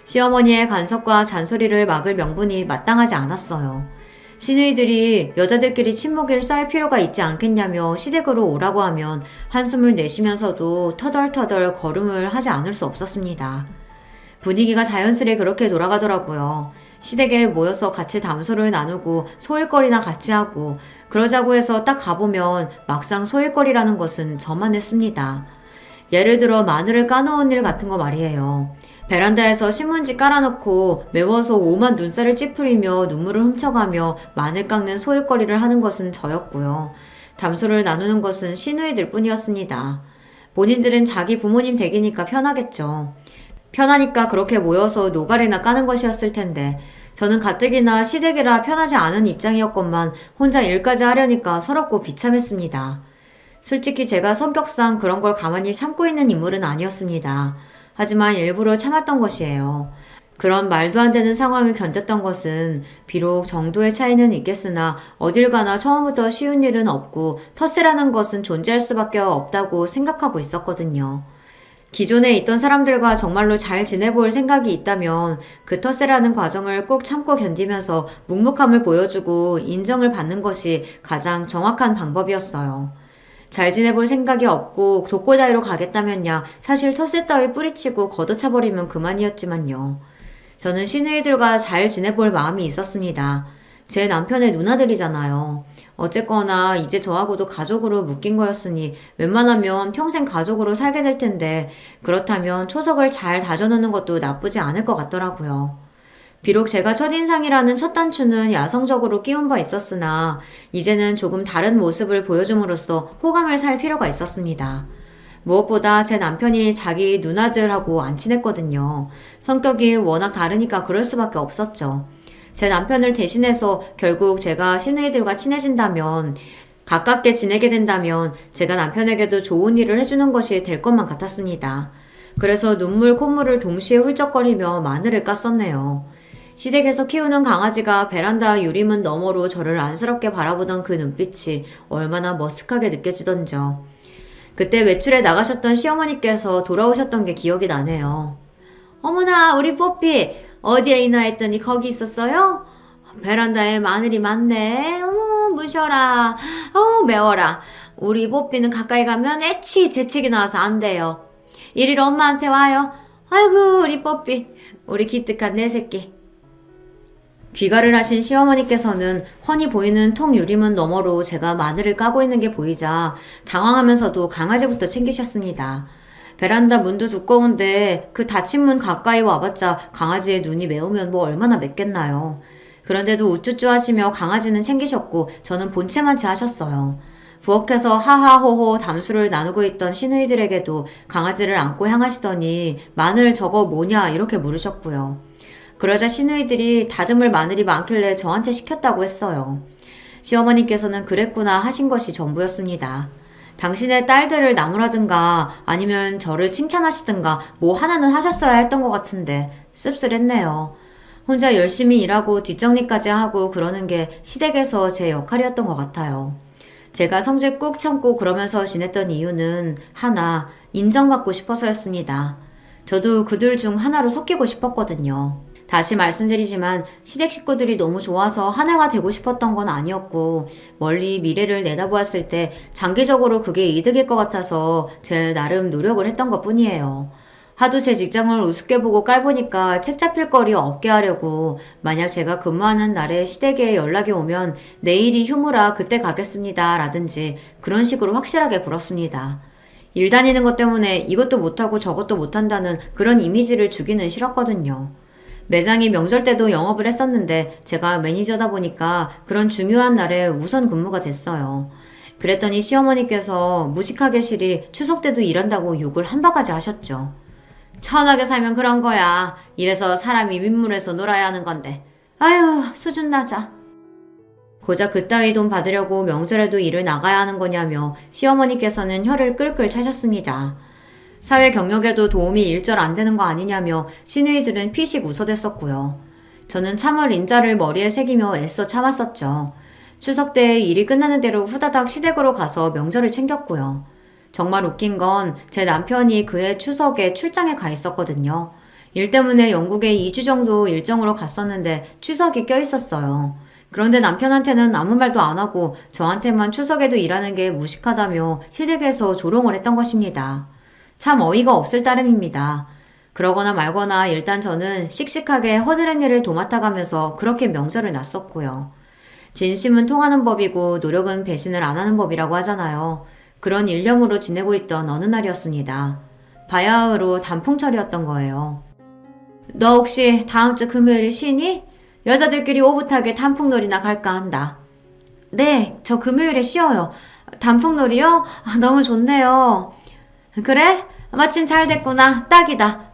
시어머니의 간섭과 잔소리를 막을 명분이 마땅하지 않았어요. 시누이들이 여자들끼리 친목을 쌓을 필요가 있지 않겠냐며 시댁으로 오라고 하면 한숨을 내쉬면서도 터덜터덜 걸음을 하지 않을 수 없었습니다. 분위기가 자연스레 그렇게 돌아가더라고요. 시댁에 모여서 같이 담소를 나누고 소일거리나 같이 하고 그러자고 해서 딱 가보면 막상 소일거리라는 것은 저만 했습니다. 예를 들어 마늘을 까놓은 일 같은 거 말이에요. 베란다에서 신문지 깔아놓고 매워서 오만 눈살을 찌푸리며 눈물을 훔쳐가며 마늘 깎는 소일거리를 하는 것은 저였고요. 담소를 나누는 것은 시누이들 뿐이었습니다. 본인들은 자기 부모님 댁이니까 편하겠죠. 편하니까 그렇게 모여서 노가리나 까는 것이었을 텐데 저는 가뜩이나 시댁이라 편하지 않은 입장이었건만 혼자 일까지 하려니까 서럽고 비참했습니다. 솔직히 제가 성격상 그런 걸 가만히 참고 있는 인물은 아니었습니다. 하지만 일부러 참았던 것이에요. 그런 말도 안 되는 상황을 견뎠던 것은 비록 정도의 차이는 있겠으나 어딜 가나 처음부터 쉬운 일은 없고 텃세라는 것은 존재할 수밖에 없다고 생각하고 있었거든요. 기존에 있던 사람들과 정말로 잘 지내볼 생각이 있다면 그 텃세라는 과정을 꾹 참고 견디면서 묵묵함을 보여주고 인정을 받는 것이 가장 정확한 방법이었어요. 잘 지내볼 생각이 없고 독고다이로 가겠다면야 사실 텃세 따위 뿌리치고 걷어차버리면 그만이었지만요. 저는 시누이들과 잘 지내볼 마음이 있었습니다. 제 남편의 누나들이잖아요. 어쨌거나 이제 저하고도 가족으로 묶인 거였으니 웬만하면 평생 가족으로 살게 될 텐데 그렇다면 초석을 잘 다져놓는 것도 나쁘지 않을 것 같더라고요. 비록 제가 첫인상이라는 첫 단추는 야성적으로 끼운 바 있었으나 이제는 조금 다른 모습을 보여줌으로써 호감을 살 필요가 있었습니다. 무엇보다 제 남편이 자기 누나들하고 안 친했거든요. 성격이 워낙 다르니까 그럴 수밖에 없었죠. 제 남편을 대신해서 결국 제가 시누이들과 친해진다면 가깝게 지내게 된다면 제가 남편에게도 좋은 일을 해주는 것이 될 것만 같았습니다. 그래서 눈물 콧물을 동시에 훌쩍거리며 마늘을 깠었네요. 시댁에서 키우는 강아지가 베란다 유리문 너머로 저를 안쓰럽게 바라보던 그 눈빛이 얼마나 머쓱하게 느껴지던지요. 그때 외출에 나가셨던 시어머니께서 돌아오셨던 게 기억이 나네요. 어머나 우리 뽀삐 어디에 있나 했더니 거기 있었어요? 베란다에 마늘이 많네. 어머 무셔라. 어우 매워라. 우리 뽀삐는 가까이 가면 애치 재채기 나와서 안 돼요. 이리로 엄마한테 와요. 아이고 우리 뽀삐 우리 기특한 내 새끼. 귀가를 하신 시어머니께서는 훤히 보이는 통 유리문 너머로 제가 마늘을 까고 있는 게 보이자 당황하면서도 강아지부터 챙기셨습니다. 베란다 문도 두꺼운데 그 닫힌 문 가까이 와봤자 강아지의 눈이 매우면 뭐 얼마나 맵겠나요. 그런데도 우쭈쭈 하시며 강아지는 챙기셨고 저는 본체만 제하셨어요. 부엌에서 하하호호 담수를 나누고 있던 시누이들에게도 강아지를 안고 향하시더니 마늘 저거 뭐냐 이렇게 물으셨고요. 그러자 시누이들이 다듬을 마늘이 많길래 저한테 시켰다고 했어요. 시어머니께서는 그랬구나 하신 것이 전부였습니다. 당신의 딸들을 나무라든가 아니면 저를 칭찬하시든가 뭐 하나는 하셨어야 했던 것 같은데 씁쓸했네요. 혼자 열심히 일하고 뒷정리까지 하고 그러는 게 시댁에서 제 역할이었던 것 같아요. 제가 성질 꾹 참고 그러면서 지냈던 이유는 하나, 인정받고 싶어서였습니다. 저도 그들 중 하나로 섞이고 싶었거든요. 다시 말씀드리지만 시댁 식구들이 너무 좋아서 하나가 되고 싶었던 건 아니었고 멀리 미래를 내다보았을 때 장기적으로 그게 이득일 것 같아서 제 나름 노력을 했던 것 뿐이에요. 하도 제 직장을 우습게 보고 깔보니까 책 잡힐 거리 없게 하려고 만약 제가 근무하는 날에 시댁에 연락이 오면 내일이 휴무라 그때 가겠습니다 라든지 그런 식으로 확실하게 굴었습니다. 일 다니는 것 때문에 이것도 못하고 저것도 못한다는 그런 이미지를 주기는 싫었거든요. 매장이 명절 때도 영업을 했었는데 제가 매니저다 보니까 그런 중요한 날에 우선 근무가 됐어요. 그랬더니 시어머니께서 무식하게 실이 추석 때도 일한다고 욕을 한 바가지 하셨죠. 천하게 살면 그런 거야. 이래서 사람이 윗물에서 놀아야 하는 건데. 아유, 수준 낮아. 고작 그따위 돈 받으려고 명절에도 일을 나가야 하는 거냐며 시어머니께서는 혀를 끌끌 차셨습니다. 사회 경력에도 도움이 일절 안 되는 거 아니냐며 시누이들은 피식 웃어댔었고요. 저는 참을 인자를 머리에 새기며 애써 참았었죠. 추석 때 일이 끝나는 대로 후다닥 시댁으로 가서 명절을 챙겼고요. 정말 웃긴 건 제 남편이 그해 추석에 출장에 가 있었거든요. 일 때문에 영국에 2주 정도 일정으로 갔었는데 추석이 껴있었어요. 그런데 남편한테는 아무 말도 안 하고 저한테만 추석에도 일하는 게 무식하다며 시댁에서 조롱을 했던 것입니다. 참 어이가 없을 따름입니다. 그러거나 말거나 일단 저는 씩씩하게 허드렛 일을 도맡아가면서 그렇게 명절을 났었고요. 진심은 통하는 법이고 노력은 배신을 안 하는 법이라고 하잖아요. 그런 일념으로 지내고 있던 어느 날이었습니다. 바야흐로 단풍철이었던 거예요. 너 혹시 다음 주 금요일에 쉬니? 여자들끼리 오붓하게 단풍놀이나 갈까 한다. 네, 저 금요일에 쉬어요. 단풍놀이요? 너무 좋네요. 그래? 마침 잘 됐구나. 딱이다.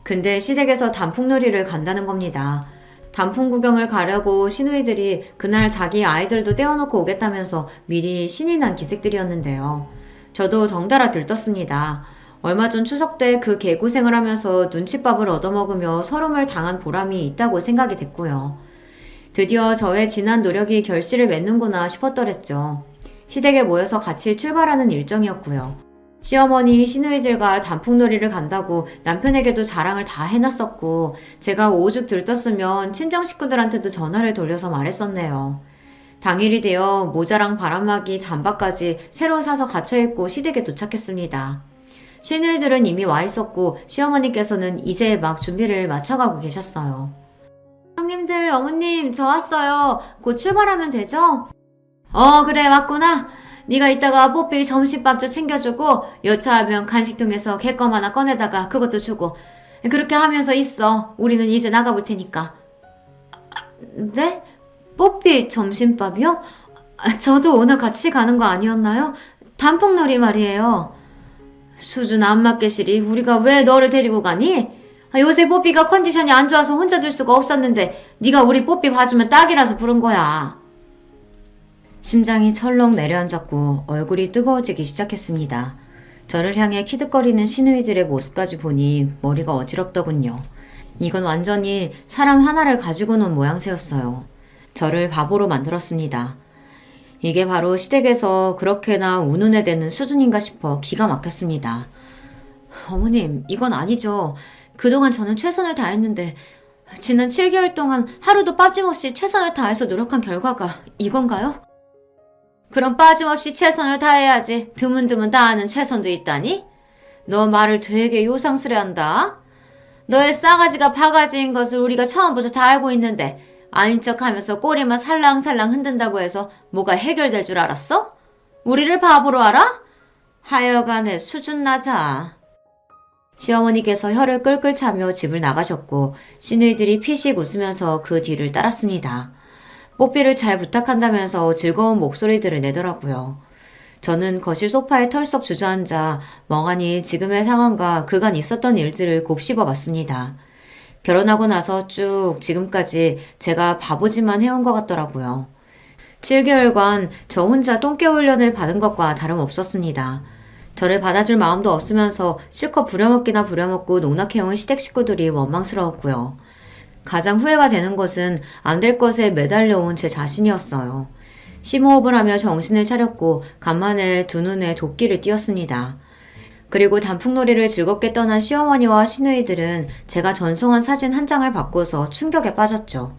근데 시댁에서 단풍놀이를 간다는 겁니다. 단풍 구경을 가려고 시누이들이 그날 자기 아이들도 떼어놓고 오겠다면서 미리 신이 난 기색들이었는데요. 저도 덩달아 들떴습니다. 얼마 전 추석 때 그 개고생을 하면서 눈칫밥을 얻어먹으며 서름을 당한 보람이 있다고 생각이 됐고요. 드디어 저의 지난 노력이 결실을 맺는구나 싶었더랬죠. 시댁에 모여서 같이 출발하는 일정이었고요. 시어머니, 시누이들과 단풍놀이를 간다고 남편에게도 자랑을 다 해놨었고 제가 오죽 들떴으면 친정 식구들한테도 전화를 돌려서 말했었네요. 당일이 되어 모자랑 바람막이, 잠바까지 새로 사서 갇혀있고 시댁에 도착했습니다. 시누이들은 이미 와 있었고 시어머니께서는 이제 막 준비를 마쳐가고 계셨어요. 형님들, 어머님, 저 왔어요. 곧 출발하면 되죠? 그래, 왔구나. 네가 이따가 뽀삐 점심밥 좀 챙겨주고 여차하면 간식통에서 개껌 하나 꺼내다가 그것도 주고 그렇게 하면서 있어. 우리는 이제 나가볼 테니까. 네? 뽀삐 점심밥이요? 저도 오늘 같이 가는 거 아니었나요? 단풍놀이 말이에요. 수준 안 맞게 시리 우리가 왜 너를 데리고 가니? 요새 뽀삐가 컨디션이 안 좋아서 혼자 둘 수가 없었는데 네가 우리 뽀삐 봐주면 딱이라서 부른 거야. 심장이 철렁 내려앉았고 얼굴이 뜨거워지기 시작했습니다. 저를 향해 키득거리는 시누이들의 모습까지 보니 머리가 어지럽더군요. 이건 완전히 사람 하나를 가지고 논 모양새였어요. 저를 바보로 만들었습니다. 이게 바로 시댁에서 그렇게나 운운해 대는 수준인가 싶어 기가 막혔습니다. 어머님, 이건 아니죠. 그동안 저는 최선을 다했는데 지난 7개월 동안 하루도 빠짐없이 최선을 다해서 노력한 결과가 이건가요? 그럼 빠짐없이 최선을 다해야지. 드문드문 다하는 최선도 있다니? 너 말을 되게 요상스레한다. 너의 싸가지가 바가지인 것을 우리가 처음부터 다 알고 있는데 아닌 척하면서 꼬리만 살랑살랑 흔든다고 해서 뭐가 해결될 줄 알았어? 우리를 바보로 알아? 하여간에 수준 낮아. 시어머니께서 혀를 끌끌 차며 집을 나가셨고 시누이들이 피식 웃으면서 그 뒤를 따랐습니다. 뽀삐를 잘 부탁한다면서 즐거운 목소리들을 내더라고요. 저는 거실 소파에 털썩 주저앉아 멍하니 지금의 상황과 그간 있었던 일들을 곱씹어 봤습니다. 결혼하고 나서 쭉 지금까지 제가 바보짓만 해온 것 같더라고요. 7개월간 저 혼자 똥개 훈련을 받은 것과 다름없었습니다. 저를 받아줄 마음도 없으면서 실컷 부려먹기나 부려먹고 농락해온 시댁 식구들이 원망스러웠고요. 가장 후회가 되는 것은 안 될 것에 매달려온 제 자신이었어요. 심호흡을 하며 정신을 차렸고 간만에 두 눈에 도끼를 띄었습니다. 그리고 단풍놀이를 즐겁게 떠난 시어머니와 시누이들은 제가 전송한 사진 한 장을 받고서 충격에 빠졌죠.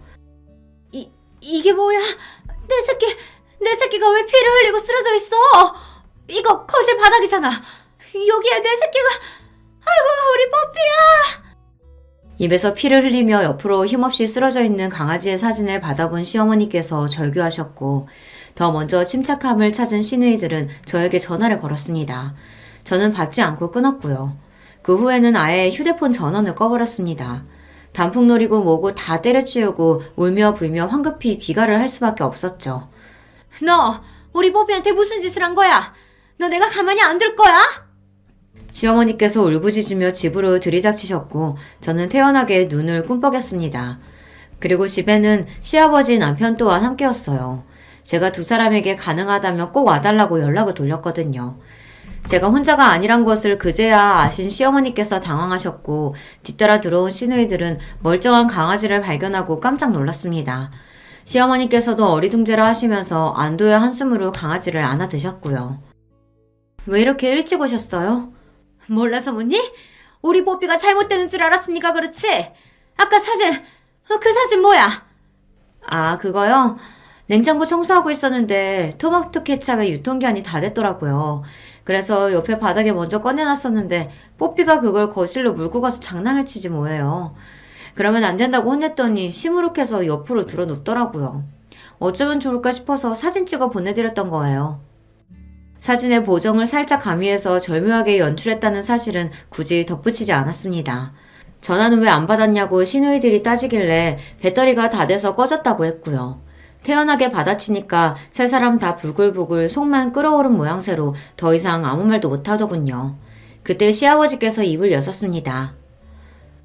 이게 뭐야? 내 새끼가 왜 피를 흘리고 쓰러져 있어? 이거 거실 바닥이잖아. 여기에 내 새끼가... 아이고, 우리 뽀삐야! 입에서 피를 흘리며 옆으로 힘없이 쓰러져 있는 강아지의 사진을 받아본 시어머니께서 절규하셨고, 더 먼저 침착함을 찾은 시누이들은 저에게 전화를 걸었습니다. 저는 받지 않고 끊었고요. 그 후에는 아예 휴대폰 전원을 꺼버렸습니다. 단풍놀이고 뭐고 다 때려치우고 울며 불며 황급히 귀가를 할 수밖에 없었죠. 너 우리 뽀삐한테 무슨 짓을 한 거야? 너 내가 가만히 안 둘 거야? 시어머니께서 울부짖으며 집으로 들이닥치셨고 저는 태연하게 눈을 꿈뻑였습니다. 그리고 집에는 시아버지 남편 또한 함께였어요. 제가 두 사람에게 가능하다면 꼭 와달라고 연락을 돌렸거든요. 제가 혼자가 아니란 것을 그제야 아신 시어머니께서 당황하셨고 뒤따라 들어온 시누이들은 멀쩡한 강아지를 발견하고 깜짝 놀랐습니다. 시어머니께서도 어리둥절을 하시면서 안도의 한숨으로 강아지를 안아드셨고요. 왜 이렇게 일찍 오셨어요? 몰라서 묻니? 우리 뽀삐가 잘못되는 줄 알았으니까 그렇지? 아까 사진, 그 사진 뭐야? 아, 그거요? 냉장고 청소하고 있었는데 토마토 케찹의 유통기한이 다 됐더라고요. 그래서 옆에 바닥에 먼저 꺼내놨었는데 뽀삐가 그걸 거실로 물고 가서 장난을 치지 뭐예요. 그러면 안 된다고 혼냈더니 시무룩해서 옆으로 들어 눕더라고요. 어쩌면 좋을까 싶어서 사진 찍어 보내드렸던 거예요. 사진의 보정을 살짝 가미해서 절묘하게 연출했다는 사실은 굳이 덧붙이지 않았습니다. 전화는 왜 안 받았냐고 시누이들이 따지길래 배터리가 다 돼서 꺼졌다고 했고요. 태연하게 받아치니까 세 사람 다 부글부글 속만 끓어오른 모양새로 더 이상 아무 말도 못하더군요. 그때 시아버지께서 입을 여셨습니다.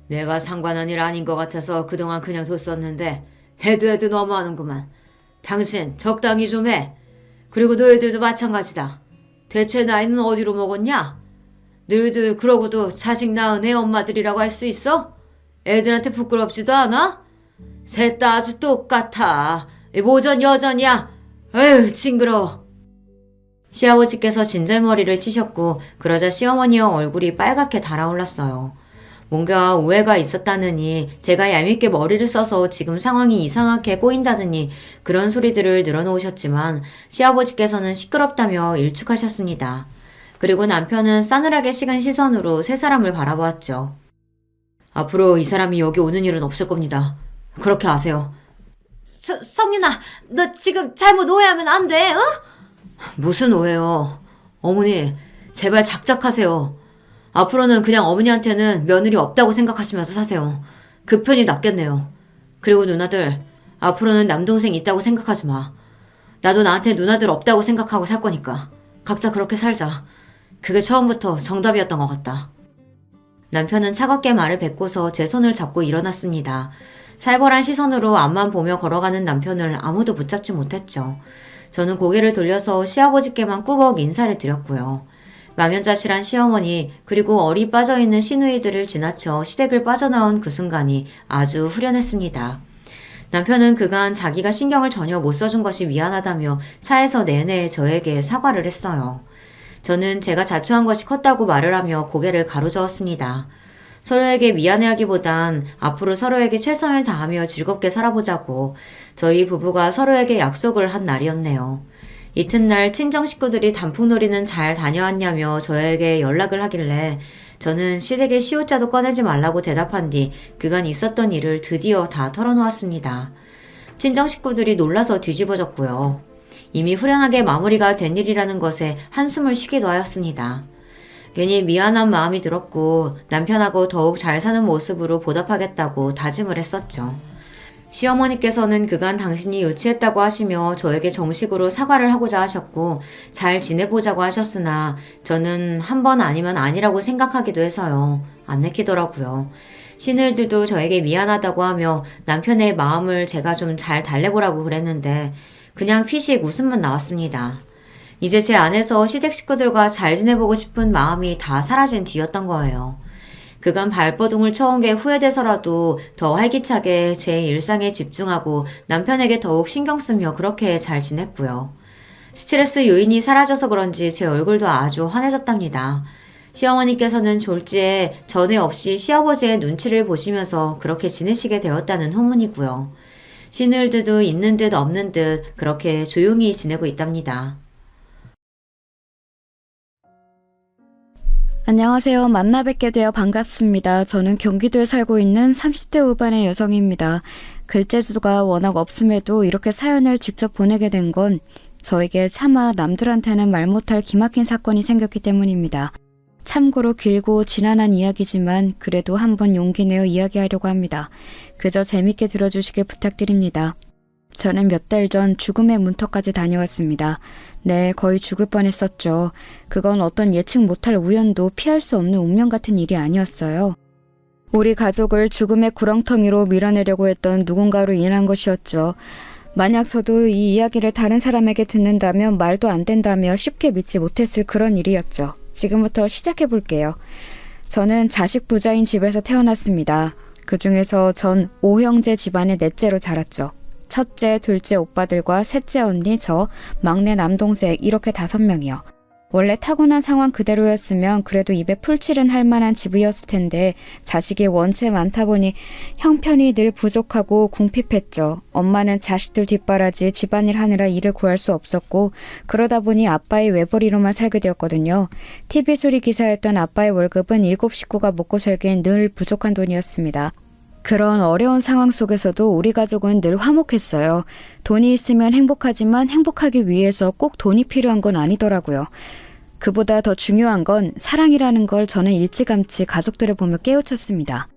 내가 상관한 일 아닌 것 같아서 그동안 그냥 뒀었는데 해도 너무하는구만. 당신 적당히 좀 해. 그리고 너희들도 마찬가지다. 대체 나이는 어디로 먹었냐? 너희들 그러고도 자식 낳은 애 엄마들이라고 할 수 있어? 애들한테 부끄럽지도 않아? 셋 다 아주 똑같아. 모전 여전이야. 에휴, 징그러워. 시아버지께서 진절머리를 치셨고 그러자 시어머니의 얼굴이 빨갛게 달아올랐어요. 뭔가 오해가 있었다느니 제가 얄밉게 머리를 써서 지금 상황이 이상하게 꼬인다더니 그런 소리들을 늘어놓으셨지만 시아버지께서는 시끄럽다며 일축하셨습니다. 그리고 남편은 싸늘하게 식은 시선으로 세 사람을 바라보았죠. 앞으로 이 사람이 여기 오는 일은 없을 겁니다. 그렇게 아세요. 성윤아, 너 지금 잘못 오해하면 안 돼, 어? 무슨 오해요? 어머니, 제발 작작하세요. 앞으로는 그냥 어머니한테는 며느리 없다고 생각하시면서 사세요. 그 편이 낫겠네요. 그리고 누나들, 앞으로는 남동생 있다고 생각하지 마. 나도 나한테 누나들 없다고 생각하고 살 거니까. 각자 그렇게 살자. 그게 처음부터 정답이었던 것 같다. 남편은 차갑게 말을 뱉고서 제 손을 잡고 일어났습니다. 살벌한 시선으로 앞만 보며 걸어가는 남편을 아무도 붙잡지 못했죠. 저는 고개를 돌려서 시아버지께만 꾸벅 인사를 드렸고요. 망연자실한 시어머니 그리고 어리 빠져있는 시누이들을 지나쳐 시댁을 빠져나온 그 순간이 아주 후련했습니다. 남편은 그간 자기가 신경을 전혀 못 써준 것이 미안하다며 차에서 내내 저에게 사과를 했어요. 저는 제가 자초한 것이 컸다고 말을 하며 고개를 가로저었습니다. 서로에게 미안해하기보단 앞으로 서로에게 최선을 다하며 즐겁게 살아보자고 저희 부부가 서로에게 약속을 한 날이었네요. 이튿날 친정 식구들이 단풍놀이는 잘 다녀왔냐며 저에게 연락을 하길래 저는 시댁에 시옷자도 꺼내지 말라고 대답한 뒤 그간 있었던 일을 드디어 다 털어놓았습니다. 친정 식구들이 놀라서 뒤집어졌고요. 이미 후련하게 마무리가 된 일이라는 것에 한숨을 쉬기도 하였습니다. 괜히 미안한 마음이 들었고 남편하고 더욱 잘 사는 모습으로 보답하겠다고 다짐을 했었죠. 시어머니께서는 그간 당신이 유치했다고 하시며 저에게 정식으로 사과를 하고자 하셨고 잘 지내보자고 하셨으나 저는 한 번 아니면 아니라고 생각하기도 해서요. 안 내키더라고요. 시누이들도 저에게 미안하다고 하며 남편의 마음을 제가 좀 잘 달래보라고 그랬는데 그냥 피식 웃음만 나왔습니다. 이제 제 안에서 시댁 식구들과 잘 지내보고 싶은 마음이 다 사라진 뒤였던 거예요. 그간 발버둥을 쳐온 게 후회돼서라도 더 활기차게 제 일상에 집중하고 남편에게 더욱 신경 쓰며 그렇게 잘 지냈고요. 스트레스 요인이 사라져서 그런지 제 얼굴도 아주 환해졌답니다. 시어머니께서는 졸지에 전에 없이 시아버지의 눈치를 보시면서 그렇게 지내시게 되었다는 후문이고요. 신을 듯 있는 듯 없는 듯 그렇게 조용히 지내고 있답니다. 안녕하세요. 만나 뵙게 되어 반갑습니다. 저는 경기도에 살고 있는 30대 후반의 여성입니다. 글재주가 워낙 없음에도 이렇게 사연을 직접 보내게 된 건 저에게 차마 남들한테는 말 못할 기막힌 사건이 생겼기 때문입니다. 참고로 길고 지난한 이야기지만 그래도 한번 용기 내어 이야기하려고 합니다. 그저 재밌게 들어주시길 부탁드립니다. 저는 몇 달 전 죽음의 문턱까지 다녀왔습니다. 네, 거의 죽을 뻔했었죠. 그건 어떤 예측 못할 우연도 피할 수 없는 운명 같은 일이 아니었어요. 우리 가족을 죽음의 구렁텅이로 밀어내려고 했던 누군가로 인한 것이었죠. 만약 저도 이 이야기를 다른 사람에게 듣는다면 말도 안 된다며 쉽게 믿지 못했을 그런 일이었죠. 지금부터 시작해 볼게요. 저는 자식 부자인 집에서 태어났습니다. 그 중에서 전 5형제 집안의 넷째로 자랐죠. 첫째, 둘째 오빠들과 셋째 언니, 저, 막내 남동생 이렇게 5명이요. 원래 타고난 상황 그대로였으면 그래도 입에 풀칠은 할 만한 집이었을 텐데 자식이 원체 많다 보니 형편이 늘 부족하고 궁핍했죠. 엄마는 자식들 뒷바라지 집안일 하느라 일을 구할 수 없었고 그러다 보니 아빠의 외벌이로만 살게 되었거든요. TV 수리 기사였던 아빠의 월급은 7 식구가 먹고 살기엔 늘 부족한 돈이었습니다. 그런 어려운 상황 속에서도 우리 가족은 늘 화목했어요. 돈이 있으면 행복하지만 행복하기 위해서 꼭 돈이 필요한 건 아니더라고요. 그보다 더 중요한 건 사랑이라는 걸 저는 일찌감치 가족들을 보며 깨우쳤습니다.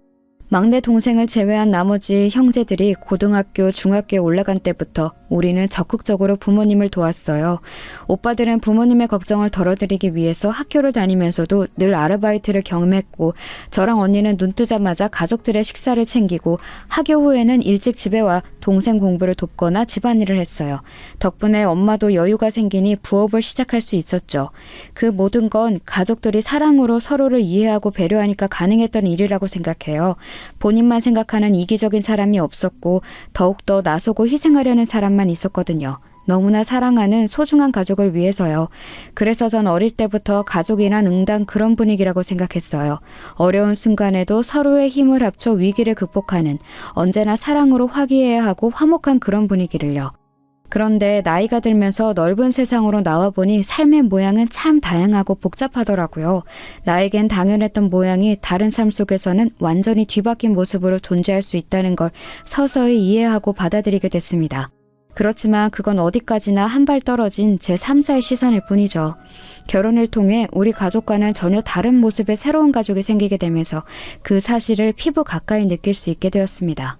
막내 동생을 제외한 나머지 형제들이 고등학교, 중학교에 올라간 때부터 우리는 적극적으로 부모님을 도왔어요. 오빠들은 부모님의 걱정을 덜어드리기 위해서 학교를 다니면서도 늘 아르바이트를 경험했고 저랑 언니는 눈 뜨자마자 가족들의 식사를 챙기고 학교 후에는 일찍 집에 와 동생 공부를 돕거나 집안일을 했어요. 덕분에 엄마도 여유가 생기니 부업을 시작할 수 있었죠. 그 모든 건 가족들이 사랑으로 서로를 이해하고 배려하니까 가능했던 일이라고 생각해요. 본인만 생각하는 이기적인 사람이 없었고 더욱더 나서고 희생하려는 사람만 있었거든요. 너무나 사랑하는 소중한 가족을 위해서요. 그래서 전 어릴 때부터 가족이란 응당 그런 분위기라고 생각했어요. 어려운 순간에도 서로의 힘을 합쳐 위기를 극복하는 언제나 사랑으로 화기애애하고 하고 화목한 그런 분위기를요. 그런데 나이가 들면서 넓은 세상으로 나와보니 삶의 모양은 참 다양하고 복잡하더라고요. 나에겐 당연했던 모양이 다른 삶 속에서는 완전히 뒤바뀐 모습으로 존재할 수 있다는 걸 서서히 이해하고 받아들이게 됐습니다. 그렇지만 그건 어디까지나 한 발 떨어진 제 3자의 시선일 뿐이죠. 결혼을 통해 우리 가족과는 전혀 다른 모습의 새로운 가족이 생기게 되면서 그 사실을 피부 가까이 느낄 수 있게 되었습니다.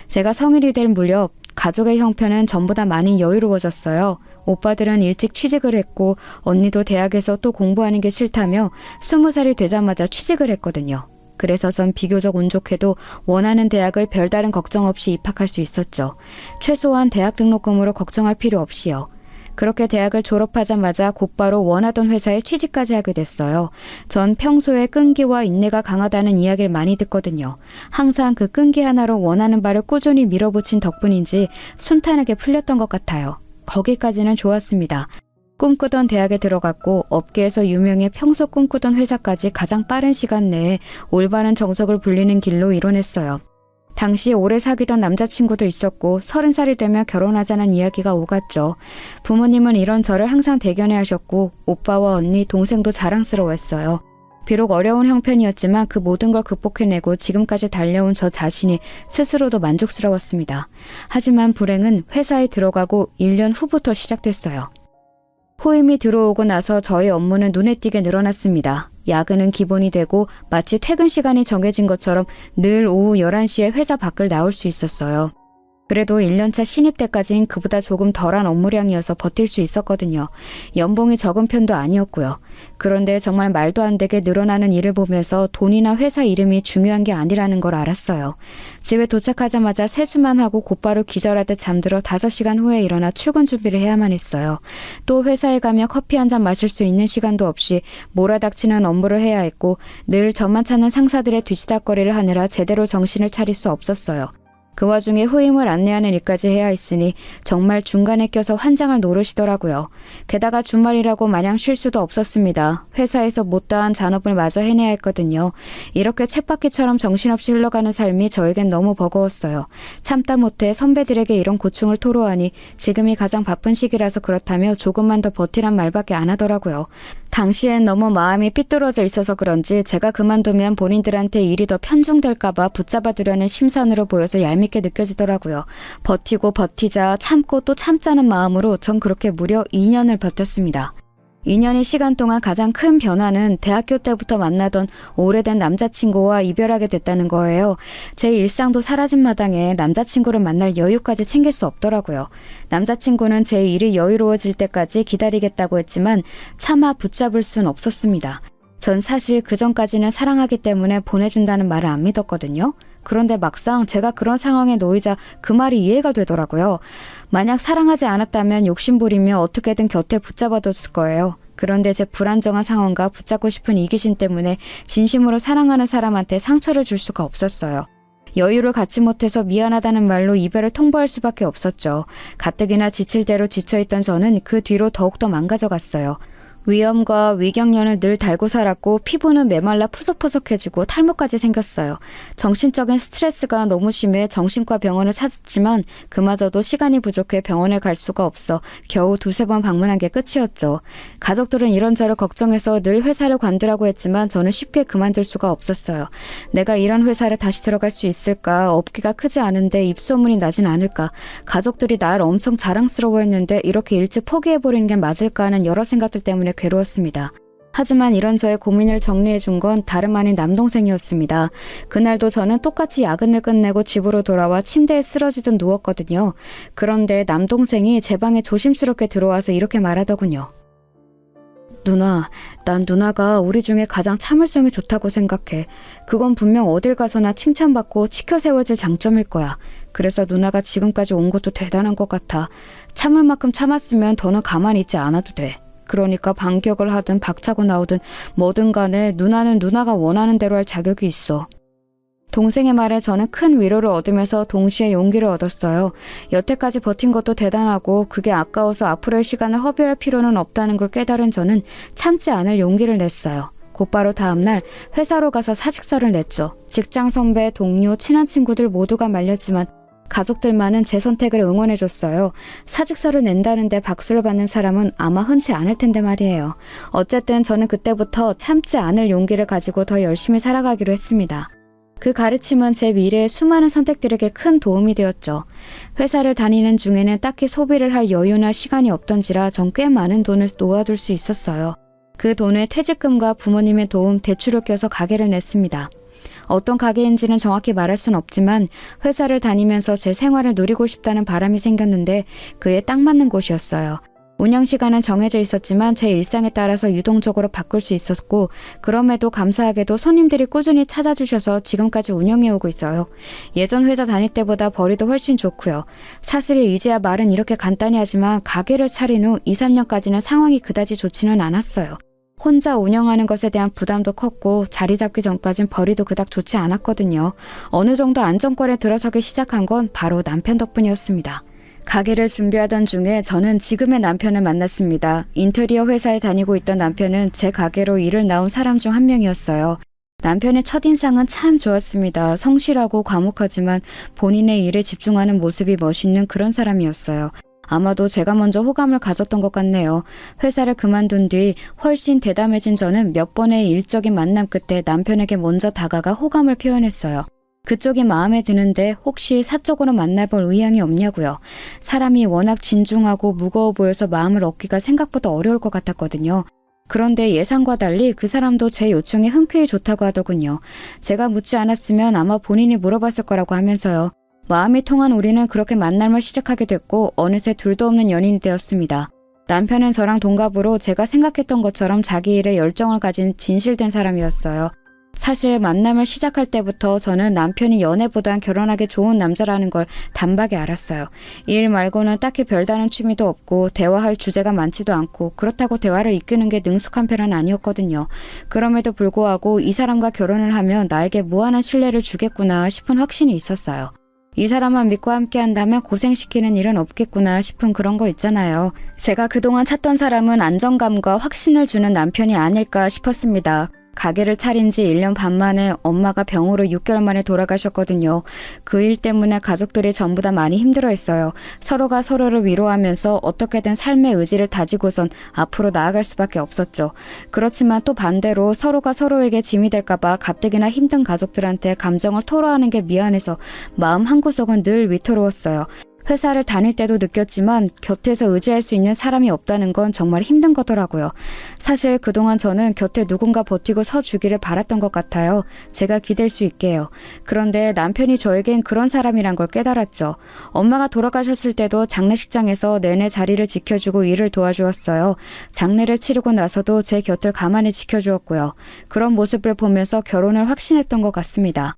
제가 성인이 될 무렵 가족의 형편은 전보다 많이 여유로워졌어요. 오빠들은 일찍 취직을 했고 언니도 대학에서 또 공부하는 게 싫다며 20살이 되자마자 취직을 했거든요. 그래서 전 비교적 운 좋게도 원하는 대학을 별다른 걱정 없이 입학할 수 있었죠. 최소한 대학 등록금으로 걱정할 필요 없이요. 그렇게 대학을 졸업하자마자 곧바로 원하던 회사에 취직까지 하게 됐어요. 전 평소에 끈기와 인내가 강하다는 이야기를 많이 듣거든요. 항상 그 끈기 하나로 원하는 바를 꾸준히 밀어붙인 덕분인지 순탄하게 풀렸던 것 같아요. 거기까지는 좋았습니다. 꿈꾸던 대학에 들어갔고 업계에서 유명해 평소 꿈꾸던 회사까지 가장 빠른 시간 내에 올바른 정석을 불리는 길로 이뤄냈어요. 당시 오래 사귀던 남자친구도 있었고 30살이 되면 결혼하자는 이야기가 오갔죠. 부모님은 이런 저를 항상 대견해 하셨고 오빠와 언니, 동생도 자랑스러워했어요. 비록 어려운 형편이었지만 그 모든 걸 극복해내고 지금까지 달려온 저 자신이 스스로도 만족스러웠습니다. 하지만 불행은 회사에 들어가고 1년 후부터 시작됐어요. 후임이 들어오고 나서 저의 업무는 눈에 띄게 늘어났습니다. 야근은 기본이 되고 마치 퇴근 시간이 정해진 것처럼 늘 오후 11시에 회사 밖을 나올 수 있었어요. 그래도 1년차 신입 때까진 그보다 조금 덜한 업무량이어서 버틸 수 있었거든요. 연봉이 적은 편도 아니었고요. 그런데 정말 말도 안 되게 늘어나는 일을 보면서 돈이나 회사 이름이 중요한 게 아니라는 걸 알았어요. 집에 도착하자마자 세수만 하고 곧바로 기절하듯 잠들어 5시간 후에 일어나 출근 준비를 해야만 했어요. 또 회사에 가면 커피 한 잔 마실 수 있는 시간도 없이 몰아닥치는 업무를 해야 했고 늘 저만 찾는 상사들의 뒤치다꺼리를 하느라 제대로 정신을 차릴 수 없었어요. 그 와중에 후임을 안내하는 일까지 해야 했으니 정말 중간에 껴서 환장을 노르시더라고요. 게다가 주말이라고 마냥 쉴 수도 없었습니다. 회사에서 못다한 잔업을 마저 해내야 했거든요. 이렇게 쳇바퀴처럼 정신없이 흘러가는 삶이 저에겐 너무 버거웠어요. 참다 못해 선배들에게 이런 고충을 토로하니 지금이 가장 바쁜 시기라서 그렇다며 조금만 더 버티란 말밖에 안 하더라고요. 당시엔 너무 마음이 삐뚤어져 있어서 그런지 제가 그만두면 본인들한테 일이 더 편중될까봐 붙잡아두려는 심산으로 보여서 얄밉게 느껴지더라고요. 버티고 버티자 참고 또 참자는 마음으로 전 그렇게 무려 2년을 버텼습니다. 2년의 시간 동안 가장 큰 변화는 대학교 때부터 만나던 오래된 남자친구와 이별하게 됐다는 거예요. 제 일상도 사라진 마당에 남자친구를 만날 여유까지 챙길 수 없더라고요. 남자친구는 제 일이 여유로워질 때까지 기다리겠다고 했지만 차마 붙잡을 순 없었습니다. 전 사실 그전까지는 사랑하기 때문에 보내준다는 말을 안 믿었거든요. 그런데 막상 제가 그런 상황에 놓이자 그 말이 이해가 되더라고요. 만약 사랑하지 않았다면 욕심부리며 어떻게든 곁에 붙잡아뒀을 거예요. 그런데 제 불안정한 상황과 붙잡고 싶은 이기심 때문에 진심으로 사랑하는 사람한테 상처를 줄 수가 없었어요. 여유를 갖지 못해서 미안하다는 말로 이별을 통보할 수밖에 없었죠. 가뜩이나 지칠 대로 지쳐있던 저는 그 뒤로 더욱더 망가져갔어요. 위염과 위경련을 늘 달고 살았고 피부는 메말라 푸석푸석해지고 탈모까지 생겼어요. 정신적인 스트레스가 너무 심해 정신과 병원을 찾았지만 그마저도 시간이 부족해 병원에 갈 수가 없어 겨우 2-3번 방문한 게 끝이었죠. 가족들은 이런저런 걱정해서 늘 회사를 관두라고 했지만 저는 쉽게 그만둘 수가 없었어요. 내가 이런 회사를 다시 들어갈 수 있을까? 업계가 크지 않은데 입소문이 나진 않을까? 가족들이 날 엄청 자랑스러워했는데 이렇게 일찍 포기해버리는 게 맞을까 하는 여러 생각들 때문에 괴로웠습니다. 하지만 이런 저의 고민을 정리해준 건 다름 아닌 남동생이었습니다. 그날도 저는 똑같이 야근을 끝내고 집으로 돌아와 침대에 쓰러지듯 누웠거든요. 그런데 남동생이 제 방에 조심스럽게 들어와서 이렇게 말하더군요. 누나, 난 누나가 우리 중에 가장 참을성이 좋다고 생각해. 그건 분명 어딜 가서나 칭찬받고 치켜 세워질 장점일 거야. 그래서 누나가 지금까지 온 것도 대단한 것 같아. 참을 만큼 참았으면 더는 가만히 있지 않아도 돼. 그러니까 반격을 하든 박차고 나오든 뭐든 간에 누나는 누나가 원하는 대로 할 자격이 있어. 동생의 말에 저는 큰 위로를 얻으면서 동시에 용기를 얻었어요. 여태까지 버틴 것도 대단하고 그게 아까워서 앞으로의 시간을 허비할 필요는 없다는 걸 깨달은 저는 참지 않을 용기를 냈어요. 곧바로 다음날 회사로 가서 사직서를 냈죠. 직장 선배, 동료, 친한 친구들 모두가 말렸지만 가족들만은 제 선택을 응원해줬어요. 사직서를 낸다는데 박수를 받는 사람은 아마 흔치 않을 텐데 말이에요. 어쨌든 저는 그때부터 참지 않을 용기를 가지고 더 열심히 살아가기로 했습니다. 그 가르침은 제 미래의 수많은 선택들에게 큰 도움이 되었죠. 회사를 다니는 중에는 딱히 소비를 할 여유나 시간이 없던지라 전 꽤 많은 돈을 놓아둘 수 있었어요. 그 돈에 퇴직금과 부모님의 도움, 대출을 껴서 가게를 냈습니다. 어떤 가게인지는 정확히 말할 순 없지만 회사를 다니면서 제 생활을 누리고 싶다는 바람이 생겼는데 그에 딱 맞는 곳이었어요. 운영 시간은 정해져 있었지만 제 일상에 따라서 유동적으로 바꿀 수 있었고 그럼에도 감사하게도 손님들이 꾸준히 찾아주셔서 지금까지 운영해오고 있어요. 예전 회사 다닐 때보다 벌이도 훨씬 좋고요. 사실 이제야 말은 이렇게 간단히 하지만 가게를 차린 후 2-3년까지는 상황이 그다지 좋지는 않았어요. 혼자 운영하는 것에 대한 부담도 컸고 자리 잡기 전까진 벌이도 그닥 좋지 않았거든요. 어느 정도 안정권에 들어서기 시작한 건 바로 남편 덕분이었습니다. 가게를 준비하던 중에 저는 지금의 남편을 만났습니다. 인테리어 회사에 다니고 있던 남편은 제 가게로 일을 나온 사람 중 한 명이었어요. 남편의 첫인상은 참 좋았습니다. 성실하고 과묵하지만 본인의 일에 집중하는 모습이 멋있는 그런 사람이었어요. 아마도 제가 먼저 호감을 가졌던 것 같네요. 회사를 그만둔 뒤 훨씬 대담해진 저는 몇 번의 일적인 만남 끝에 남편에게 먼저 다가가 호감을 표현했어요. 그쪽이 마음에 드는데 혹시 사적으로 만나볼 의향이 없냐고요. 사람이 워낙 진중하고 무거워 보여서 마음을 얻기가 생각보다 어려울 것 같았거든요. 그런데 예상과 달리 그 사람도 제 요청에 흔쾌히 좋다고 하더군요. 제가 묻지 않았으면 아마 본인이 물어봤을 거라고 하면서요. 마음이 통한 우리는 그렇게 만남을 시작하게 됐고 어느새 둘도 없는 연인이 되었습니다. 남편은 저랑 동갑으로 제가 생각했던 것처럼 자기 일에 열정을 가진 진실된 사람이었어요. 사실 만남을 시작할 때부터 저는 남편이 연애보단 결혼하기 좋은 남자라는 걸 단박에 알았어요. 일 말고는 딱히 별다른 취미도 없고 대화할 주제가 많지도 않고 그렇다고 대화를 이끄는 게 능숙한 편은 아니었거든요. 그럼에도 불구하고 이 사람과 결혼을 하면 나에게 무한한 신뢰를 주겠구나 싶은 확신이 있었어요. 이 사람만 믿고 함께 한다면 고생시키는 일은 없겠구나 싶은 그런 거 있잖아요. 제가 그동안 찾던 사람은 안정감과 확신을 주는 남편이 아닐까 싶었습니다. 가게를 차린 지 1년 반 만에 엄마가 병으로 6개월 만에 돌아가셨거든요. 그 일 때문에 가족들이 전부 다 많이 힘들어했어요. 서로가 서로를 위로하면서 어떻게든 삶의 의지를 다지고선 앞으로 나아갈 수밖에 없었죠. 그렇지만 또 반대로 서로가 서로에게 짐이 될까봐 가뜩이나 힘든 가족들한테 감정을 토로하는 게 미안해서 마음 한구석은 늘 위태로웠어요. 회사를 다닐 때도 느꼈지만 곁에서 의지할 수 있는 사람이 없다는 건 정말 힘든 거더라고요. 사실 그동안 저는 곁에 누군가 버티고 서주기를 바랐던 것 같아요. 제가 기댈 수 있게요. 그런데 남편이 저에겐 그런 사람이란 걸 깨달았죠. 엄마가 돌아가셨을 때도 장례식장에서 내내 자리를 지켜주고 일을 도와주었어요. 장례를 치르고 나서도 제 곁을 가만히 지켜주었고요. 그런 모습을 보면서 결혼을 확신했던 것 같습니다.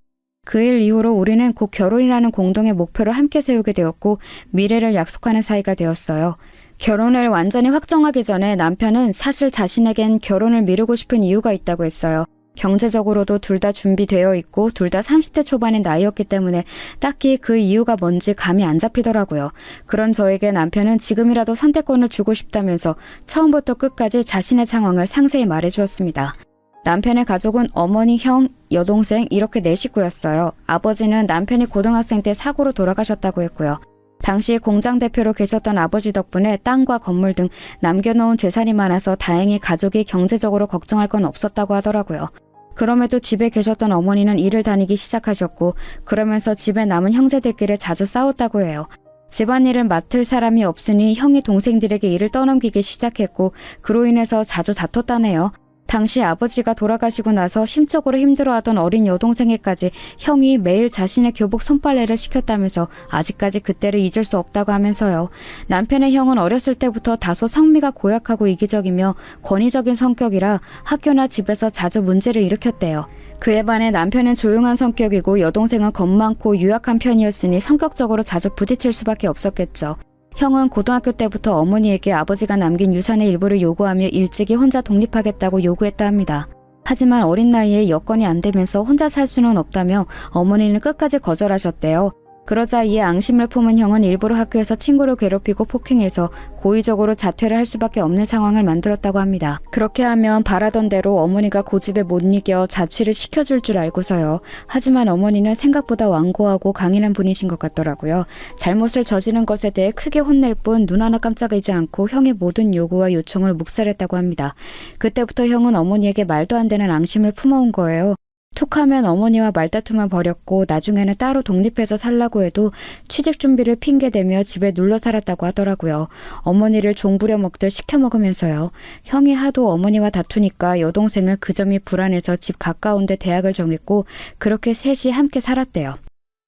그 일 이후로 우리는 곧 결혼이라는 공동의 목표를 함께 세우게 되었고 미래를 약속하는 사이가 되었어요. 결혼을 완전히 확정하기 전에 남편은 사실 자신에겐 결혼을 미루고 싶은 이유가 있다고 했어요. 경제적으로도 둘 다 준비되어 있고 둘 다 30대 초반의 나이였기 때문에 딱히 그 이유가 뭔지 감이 안 잡히더라고요. 그런 저에게 남편은 지금이라도 선택권을 주고 싶다면서 처음부터 끝까지 자신의 상황을 상세히 말해주었습니다. 남편의 가족은 어머니, 형, 여동생 이렇게 4식구였어요. 아버지는 남편이 고등학생 때 사고로 돌아가셨다고 했고요. 당시 공장 대표로 계셨던 아버지 덕분에 땅과 건물 등 남겨놓은 재산이 많아서 다행히 가족이 경제적으로 걱정할 건 없었다고 하더라고요. 그럼에도 집에 계셨던 어머니는 일을 다니기 시작하셨고 그러면서 집에 남은 형제들끼리 자주 싸웠다고 해요. 집안일을 맡을 사람이 없으니 형이 동생들에게 일을 떠넘기기 시작했고 그로 인해서 자주 다퉜다네요. 당시 아버지가 돌아가시고 나서 심적으로 힘들어하던 어린 여동생에까지 형이 매일 자신의 교복 손빨래를 시켰다면서 아직까지 그때를 잊을 수 없다고 하면서요. 남편의 형은 어렸을 때부터 다소 성미가 고약하고 이기적이며 권위적인 성격이라 학교나 집에서 자주 문제를 일으켰대요. 그에 반해 남편은 조용한 성격이고 여동생은 겁 많고 유약한 편이었으니 성격적으로 자주 부딪힐 수밖에 없었겠죠. 형은 고등학교 때부터 어머니에게 아버지가 남긴 유산의 일부를 요구하며 일찍이 혼자 독립하겠다고 요구했다 합니다. 하지만 어린 나이에 여건이 안 되면서 혼자 살 수는 없다며 어머니는 끝까지 거절하셨대요. 그러자 이에 앙심을 품은 형은 일부러 학교에서 친구를 괴롭히고 폭행해서 고의적으로 자퇴를 할 수밖에 없는 상황을 만들었다고 합니다. 그렇게 하면 바라던 대로 어머니가 고집에 못 이겨 자취를 시켜줄 줄 알고서요. 하지만 어머니는 생각보다 완고하고 강인한 분이신 것 같더라고요. 잘못을 저지른 것에 대해 크게 혼낼 뿐 눈 하나 깜짝이지 않고 형의 모든 요구와 요청을 묵살했다고 합니다. 그때부터 형은 어머니에게 말도 안 되는 앙심을 품어온 거예요. 툭하면 어머니와 말다툼을 벌였고 나중에는 따로 독립해서 살라고 해도 취직 준비를 핑계대며 집에 눌러 살았다고 하더라고요. 어머니를 종부려 먹듯 시켜 먹으면서요. 형이 하도 어머니와 다투니까 여동생은 그 점이 불안해서 집 가까운 데 대학을 정했고 그렇게 셋이 함께 살았대요.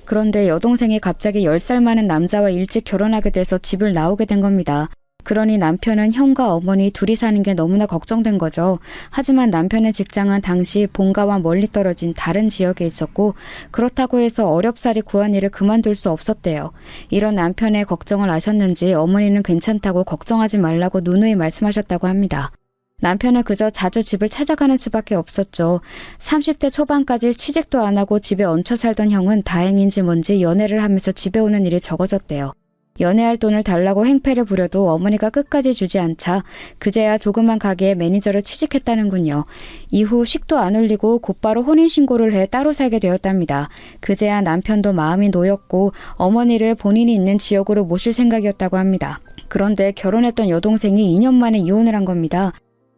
그런데 여동생이 갑자기 10살 많은 남자와 일찍 결혼하게 돼서 집을 나오게 된 겁니다. 그러니 남편은 형과 어머니 둘이 사는 게 너무나 걱정된 거죠. 하지만 남편의 직장은 당시 본가와 멀리 떨어진 다른 지역에 있었고 그렇다고 해서 어렵사리 구한 일을 그만둘 수 없었대요. 이런 남편의 걱정을 아셨는지 어머니는 괜찮다고 걱정하지 말라고 누누이 말씀하셨다고 합니다. 남편은 그저 자주 집을 찾아가는 수밖에 없었죠. 30대 초반까지 취직도 안 하고 집에 얹혀 살던 형은 다행인지 뭔지 연애를 하면서 집에 오는 일이 적어졌대요. 연애할 돈을 달라고 행패를 부려도 어머니가 끝까지 주지 않자 그제야 조그만 가게에 매니저를 취직했다는군요. 이후 식도 안 올리고 곧바로 혼인신고를 해 따로 살게 되었답니다. 그제야 남편도 마음이 놓였고 어머니를 본인이 있는 지역으로 모실 생각이었다고 합니다. 그런데 결혼했던 여동생이 2년 만에 이혼을 한 겁니다.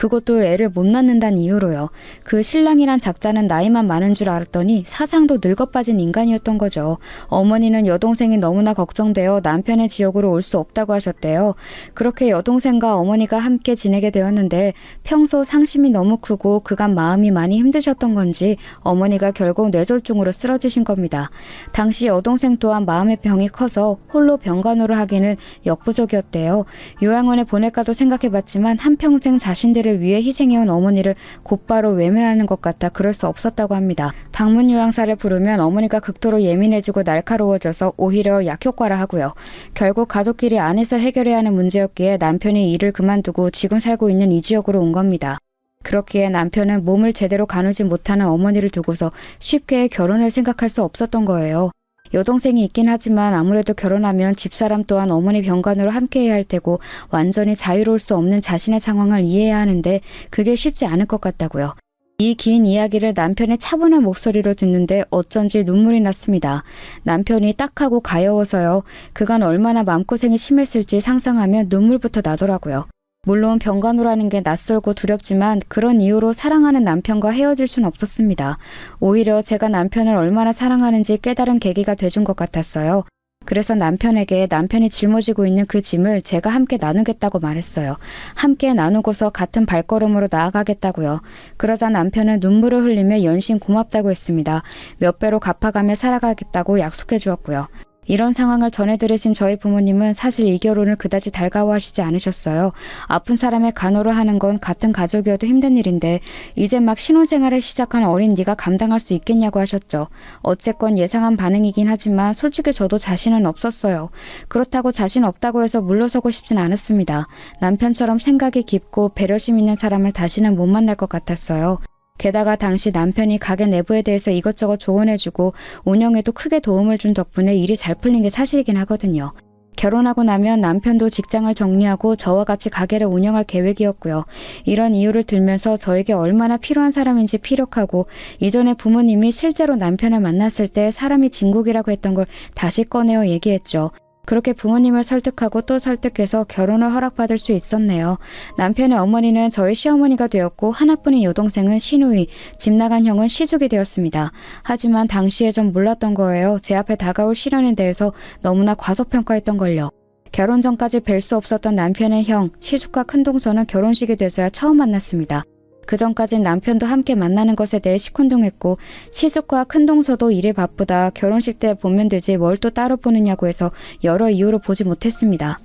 그것도 애를 못 낳는다는 이유로요. 그 신랑이란 작자는 나이만 많은 줄 알았더니 사상도 늙어빠진 인간이었던 거죠. 어머니는 여동생이 너무나 걱정되어 남편의 지역으로 올 수 없다고 하셨대요. 그렇게 여동생과 어머니가 함께 지내게 되었는데 평소 상심이 너무 크고 그간 마음이 많이 힘드셨던 건지 어머니가 결국 뇌졸중으로 쓰러지신 겁니다. 당시 여동생 또한 마음의 병이 커서 홀로 병간호를 하기는 역부족이었대요. 요양원에 보낼까도 생각해봤지만 한평생 자신들을 위해 희생해온 어머니를 곧바로 외면하는 것 같아 그럴 수 없었다고 합니다. 방문 요양사를 부르면 어머니가 극도로 예민해지고 날카로워져서 오히려 약효과라 하고요. 결국 가족끼리 안에서 해결해야 하는 문제였기에 남편이 일을 그만두고 지금 살고 있는 이 지역으로 온 겁니다. 그렇기에 남편은 몸을 제대로 가누지 못하는 어머니를 두고서 쉽게 결혼을 생각할 수 없었던 거예요. 여동생이 있긴 하지만 아무래도 결혼하면 집사람 또한 어머니 병간호를 함께 해야 할 테고 완전히 자유로울 수 없는 자신의 상황을 이해해야 하는데 그게 쉽지 않을 것 같다고요. 이 긴 이야기를 남편의 차분한 목소리로 듣는데 어쩐지 눈물이 났습니다. 남편이 딱하고 가여워서요. 그간 얼마나 마음고생이 심했을지 상상하면 눈물부터 나더라고요. 물론 병간호라는 게 낯설고 두렵지만 그런 이유로 사랑하는 남편과 헤어질 순 없었습니다. 오히려 제가 남편을 얼마나 사랑하는지 깨달은 계기가 돼준 것 같았어요. 그래서 남편에게 남편이 짊어지고 있는 그 짐을 제가 함께 나누겠다고 말했어요. 함께 나누고서 같은 발걸음으로 나아가겠다고요. 그러자 남편은 눈물을 흘리며 연신 고맙다고 했습니다. 몇 배로 갚아가며 살아가겠다고 약속해 주었고요. 이런 상황을 전해 들으신 저희 부모님은 사실 이 결혼을 그다지 달가워하시지 않으셨어요. 아픈 사람의 간호를 하는 건 같은 가족이어도 힘든 일인데 이제 막 신혼생활을 시작한 어린 네가 감당할 수 있겠냐고 하셨죠. 어쨌건 예상한 반응이긴 하지만 솔직히 저도 자신은 없었어요. 그렇다고 자신 없다고 해서 물러서고 싶진 않았습니다. 남편처럼 생각이 깊고 배려심 있는 사람을 다시는 못 만날 것 같았어요. 게다가 당시 남편이 가게 내부에 대해서 이것저것 조언해주고 운영에도 크게 도움을 준 덕분에 일이 잘 풀린 게 사실이긴 하거든요. 결혼하고 나면 남편도 직장을 정리하고 저와 같이 가게를 운영할 계획이었고요. 이런 이유를 들면서 저에게 얼마나 필요한 사람인지 피력하고 이전에 부모님이 실제로 남편을 만났을 때 사람이 진국이라고 했던 걸 다시 꺼내어 얘기했죠. 그렇게 부모님을 설득하고 또 설득해서 결혼을 허락받을 수 있었네요. 남편의 어머니는 저희 시어머니가 되었고 하나뿐인 여동생은 시누이, 집 나간 형은 시숙이 되었습니다. 하지만 당시에 좀 몰랐던 거예요. 제 앞에 다가올 시련에 대해서 너무나 과소평가했던 걸요. 결혼 전까지 뵐 수 없었던 남편의 형, 시숙과 큰동서는 결혼식이 돼서야 처음 만났습니다. 그 전까진 남편도 함께 만나는 것에 대해 시큰둥했고 시숙과 큰동서도 일에 바쁘다 결혼식 때 보면 되지 뭘 또 따로 보느냐고 해서 여러 이유로 보지 못했습니다.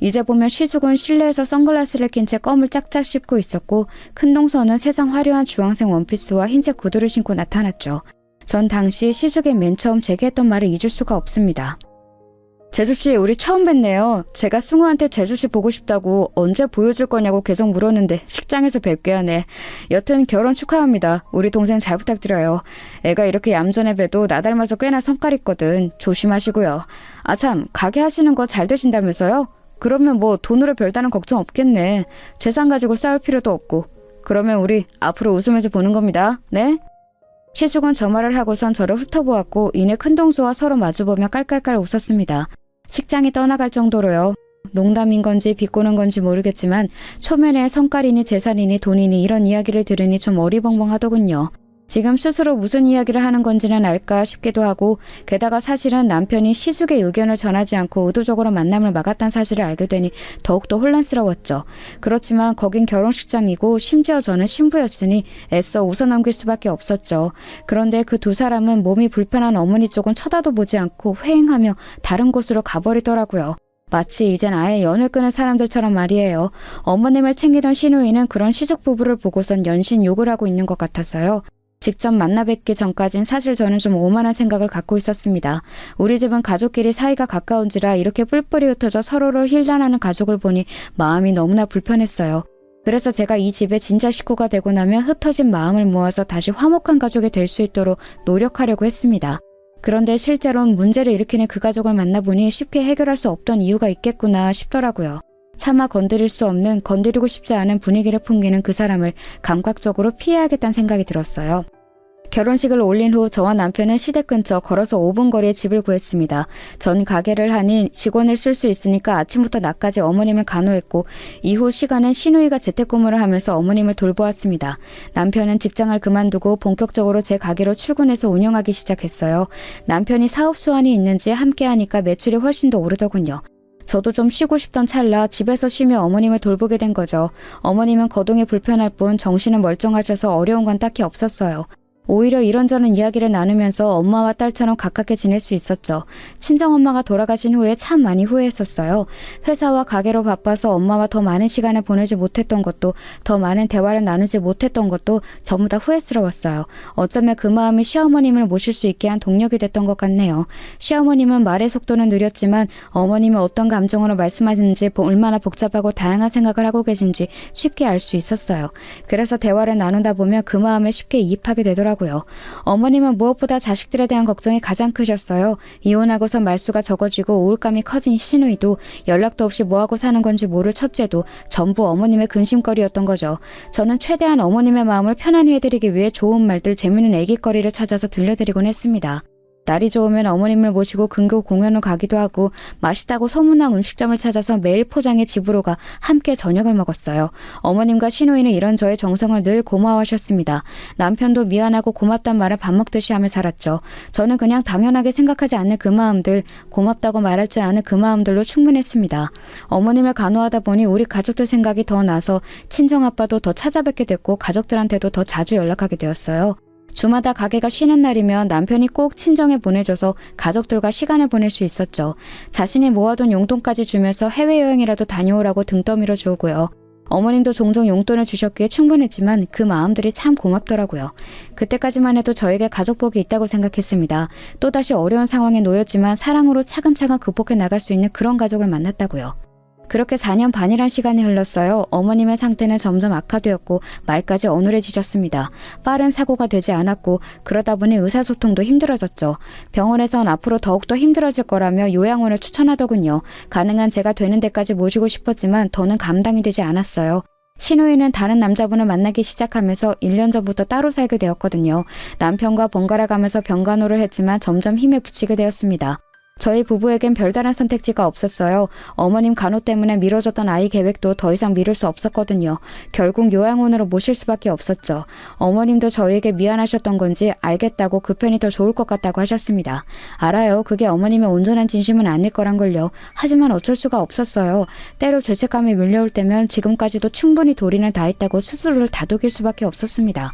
이제 보면 시숙은 실내에서 선글라스를 낀 채 껌을 짝짝 씹고 있었고 큰동서는 세상 화려한 주황색 원피스와 흰색 구두를 신고 나타났죠. 전 당시 시숙이 맨 처음 제게 했던 말을 잊을 수가 없습니다. 제수씨, 우리 처음 뵀네요. 제가 승우한테 제수씨 보고 싶다고 언제 보여줄 거냐고 계속 물었는데 식장에서 뵙게 하네. 여튼 결혼 축하합니다. 우리 동생 잘 부탁드려요. 애가 이렇게 얌전해 봬도 나 닮아서 꽤나 성깔 있거든. 조심하시고요. 아참, 가게 하시는 거 잘 되신다면서요? 그러면 뭐 돈으로 별다른 걱정 없겠네. 재산 가지고 싸울 필요도 없고. 그러면 우리 앞으로 웃으면서 보는 겁니다. 네? 시숙은 저 말을 하고선 저를 훑어보았고 이내 큰동서와 서로 마주보며 깔깔깔 웃었습니다. 식장이 떠나갈 정도로요. 농담인 건지 비꼬는 건지 모르겠지만 초면에 성깔이니 재산이니 돈이니 이런 이야기를 들으니 좀 어리벙벙하더군요. 지금 스스로 무슨 이야기를 하는 건지는 알까 싶기도 하고 게다가 사실은 남편이 시숙의 의견을 전하지 않고 의도적으로 만남을 막았다는 사실을 알게 되니 더욱더 혼란스러웠죠. 그렇지만 거긴 결혼식장이고 심지어 저는 신부였으니 애써 웃어넘길 수밖에 없었죠. 그런데 그 두 사람은 몸이 불편한 어머니 쪽은 쳐다도 보지 않고 회행하며 다른 곳으로 가버리더라고요. 마치 이젠 아예 연을 끊은 사람들처럼 말이에요. 어머님을 챙기던 시누이는 그런 시숙 부부를 보고선 연신 욕을 하고 있는 것 같았어요. 직접 만나 뵙기 전까진 사실 저는 좀 오만한 생각을 갖고 있었습니다. 우리 집은 가족끼리 사이가 가까운지라 이렇게 뿔뿔이 흩어져 서로를 힐난하는 가족을 보니 마음이 너무나 불편했어요. 그래서 제가 이 집의 진짜 식구가 되고 나면 흩어진 마음을 모아서 다시 화목한 가족이 될 수 있도록 노력하려고 했습니다. 그런데 실제로는 문제를 일으키는 그 가족을 만나보니 쉽게 해결할 수 없던 이유가 있겠구나 싶더라고요. 차마 건드릴 수 없는, 건드리고 싶지 않은 분위기를 풍기는 그 사람을 감각적으로 피해야겠다는 생각이 들었어요. 결혼식을 올린 후 저와 남편은 시댁 근처 걸어서 5분 거리에 집을 구했습니다. 전 가게를 하니 직원을 쓸 수 있으니까 아침부터 낮까지 어머님을 간호했고 이후 시간엔 시누이가 재택근무를 하면서 어머님을 돌보았습니다. 남편은 직장을 그만두고 본격적으로 제 가게로 출근해서 운영하기 시작했어요. 남편이 사업 수완이 있는지 함께 하니까 매출이 훨씬 더 오르더군요. 저도 좀 쉬고 싶던 찰나 집에서 쉬며 어머님을 돌보게 된 거죠. 어머님은 거동이 불편할 뿐 정신은 멀쩡하셔서 어려운 건 딱히 없었어요. 오히려 이런저런 이야기를 나누면서 엄마와 딸처럼 가깝게 지낼 수 있었죠. 친정엄마가 돌아가신 후에 참 많이 후회했었어요. 회사와 가게로 바빠서 엄마와 더 많은 시간을 보내지 못했던 것도, 더 많은 대화를 나누지 못했던 것도 전부 다 후회스러웠어요. 어쩌면 그 마음이 시어머님을 모실 수 있게 한 동력이 됐던 것 같네요. 시어머님은 말의 속도는 느렸지만 어머님이 어떤 감정으로 말씀하시는지, 얼마나 복잡하고 다양한 생각을 하고 계신지 쉽게 알 수 있었어요. 그래서 대화를 나누다 보면 그 마음에 쉽게 이입하게 되더라고요. 어머님은 무엇보다 자식들에 대한 걱정이 가장 크셨어요. 이혼하고서 말수가 적어지고 우울감이 커진 시누이도, 연락도 없이 뭐하고 사는 건지 모를 첫째도 전부 어머님의 근심거리였던 거죠. 저는 최대한 어머님의 마음을 편안히 해드리기 위해 좋은 말들, 재미있는 애기거리를 찾아서 들려드리곤 했습니다. 날이 좋으면 어머님을 모시고 근교 공연을 가기도 하고 맛있다고 소문난 음식점을 찾아서 매일 포장해 집으로 가 함께 저녁을 먹었어요. 어머님과 시누이는 이런 저의 정성을 늘 고마워하셨습니다. 남편도 미안하고 고맙단 말을 밥 먹듯이 하며 살았죠. 저는 그냥 당연하게 생각하지 않는 그 마음들, 고맙다고 말할 줄 아는 그 마음들로 충분했습니다. 어머님을 간호하다 보니 우리 가족들 생각이 더 나서 친정아빠도 더 찾아뵙게 됐고 가족들한테도 더 자주 연락하게 되었어요. 주마다 가게가 쉬는 날이면 남편이 꼭 친정에 보내줘서 가족들과 시간을 보낼 수 있었죠. 자신이 모아둔 용돈까지 주면서 해외여행이라도 다녀오라고 등 떠밀어 주고요. 어머님도 종종 용돈을 주셨기에 충분했지만 그 마음들이 참 고맙더라고요. 그때까지만 해도 저에게 가족복이 있다고 생각했습니다. 또다시 어려운 상황에 놓였지만 사랑으로 차근차근 극복해 나갈 수 있는 그런 가족을 만났다고요. 그렇게 4년 반이란 시간이 흘렀어요. 어머님의 상태는 점점 악화되었고 말까지 어눌해지셨습니다. 빠른 사고가 되지 않았고 그러다 보니 의사소통도 힘들어졌죠. 병원에선 앞으로 더욱더 힘들어질 거라며 요양원을 추천하더군요. 가능한 제가 되는 데까지 모시고 싶었지만 더는 감당이 되지 않았어요. 시누이는 다른 남자분을 만나기 시작하면서 1년 전부터 따로 살게 되었거든요. 남편과 번갈아 가면서 병간호를 했지만 점점 힘에 부치게 되었습니다. 저희 부부에겐 별다른 선택지가 없었어요. 어머님 간호 때문에 미뤄졌던 아이 계획도 더 이상 미룰 수 없었거든요. 결국 요양원으로 모실 수밖에 없었죠. 어머님도 저희에게 미안하셨던 건지 알겠다고 그 편이 더 좋을 것 같다고 하셨습니다. 알아요. 그게 어머님의 온전한 진심은 아닐 거란 걸요. 하지만 어쩔 수가 없었어요. 때로 죄책감이 밀려올 때면 지금까지도 충분히 도리는 다했다고 스스로를 다독일 수밖에 없었습니다.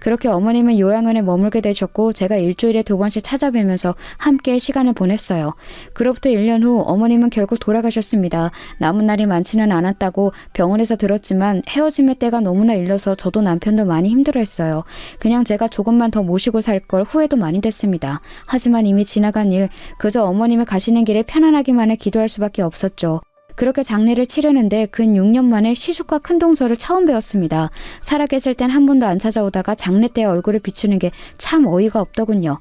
그렇게 어머님은 요양원에 머물게 되셨고 제가 일주일에 2번씩 찾아뵈면서 함께 시간을 보냈어요. 그로부터 1년 후 어머님은 결국 돌아가셨습니다. 남은 날이 많지는 않았다고 병원에서 들었지만 헤어짐의 때가 너무나 일러서 저도 남편도 많이 힘들어했어요. 그냥 제가 조금만 더 모시고 살 걸 후회도 많이 됐습니다. 하지만 이미 지나간 일, 그저 어머님이 가시는 길에 편안하기만을 기도할 수밖에 없었죠. 그렇게 장례를 치르는데 근 6년 만에 시숙과 큰동서를 처음 뵈었습니다. 살아계실 땐 한 번도 안 찾아오다가 장례 때 얼굴을 비추는 게 참 어이가 없더군요.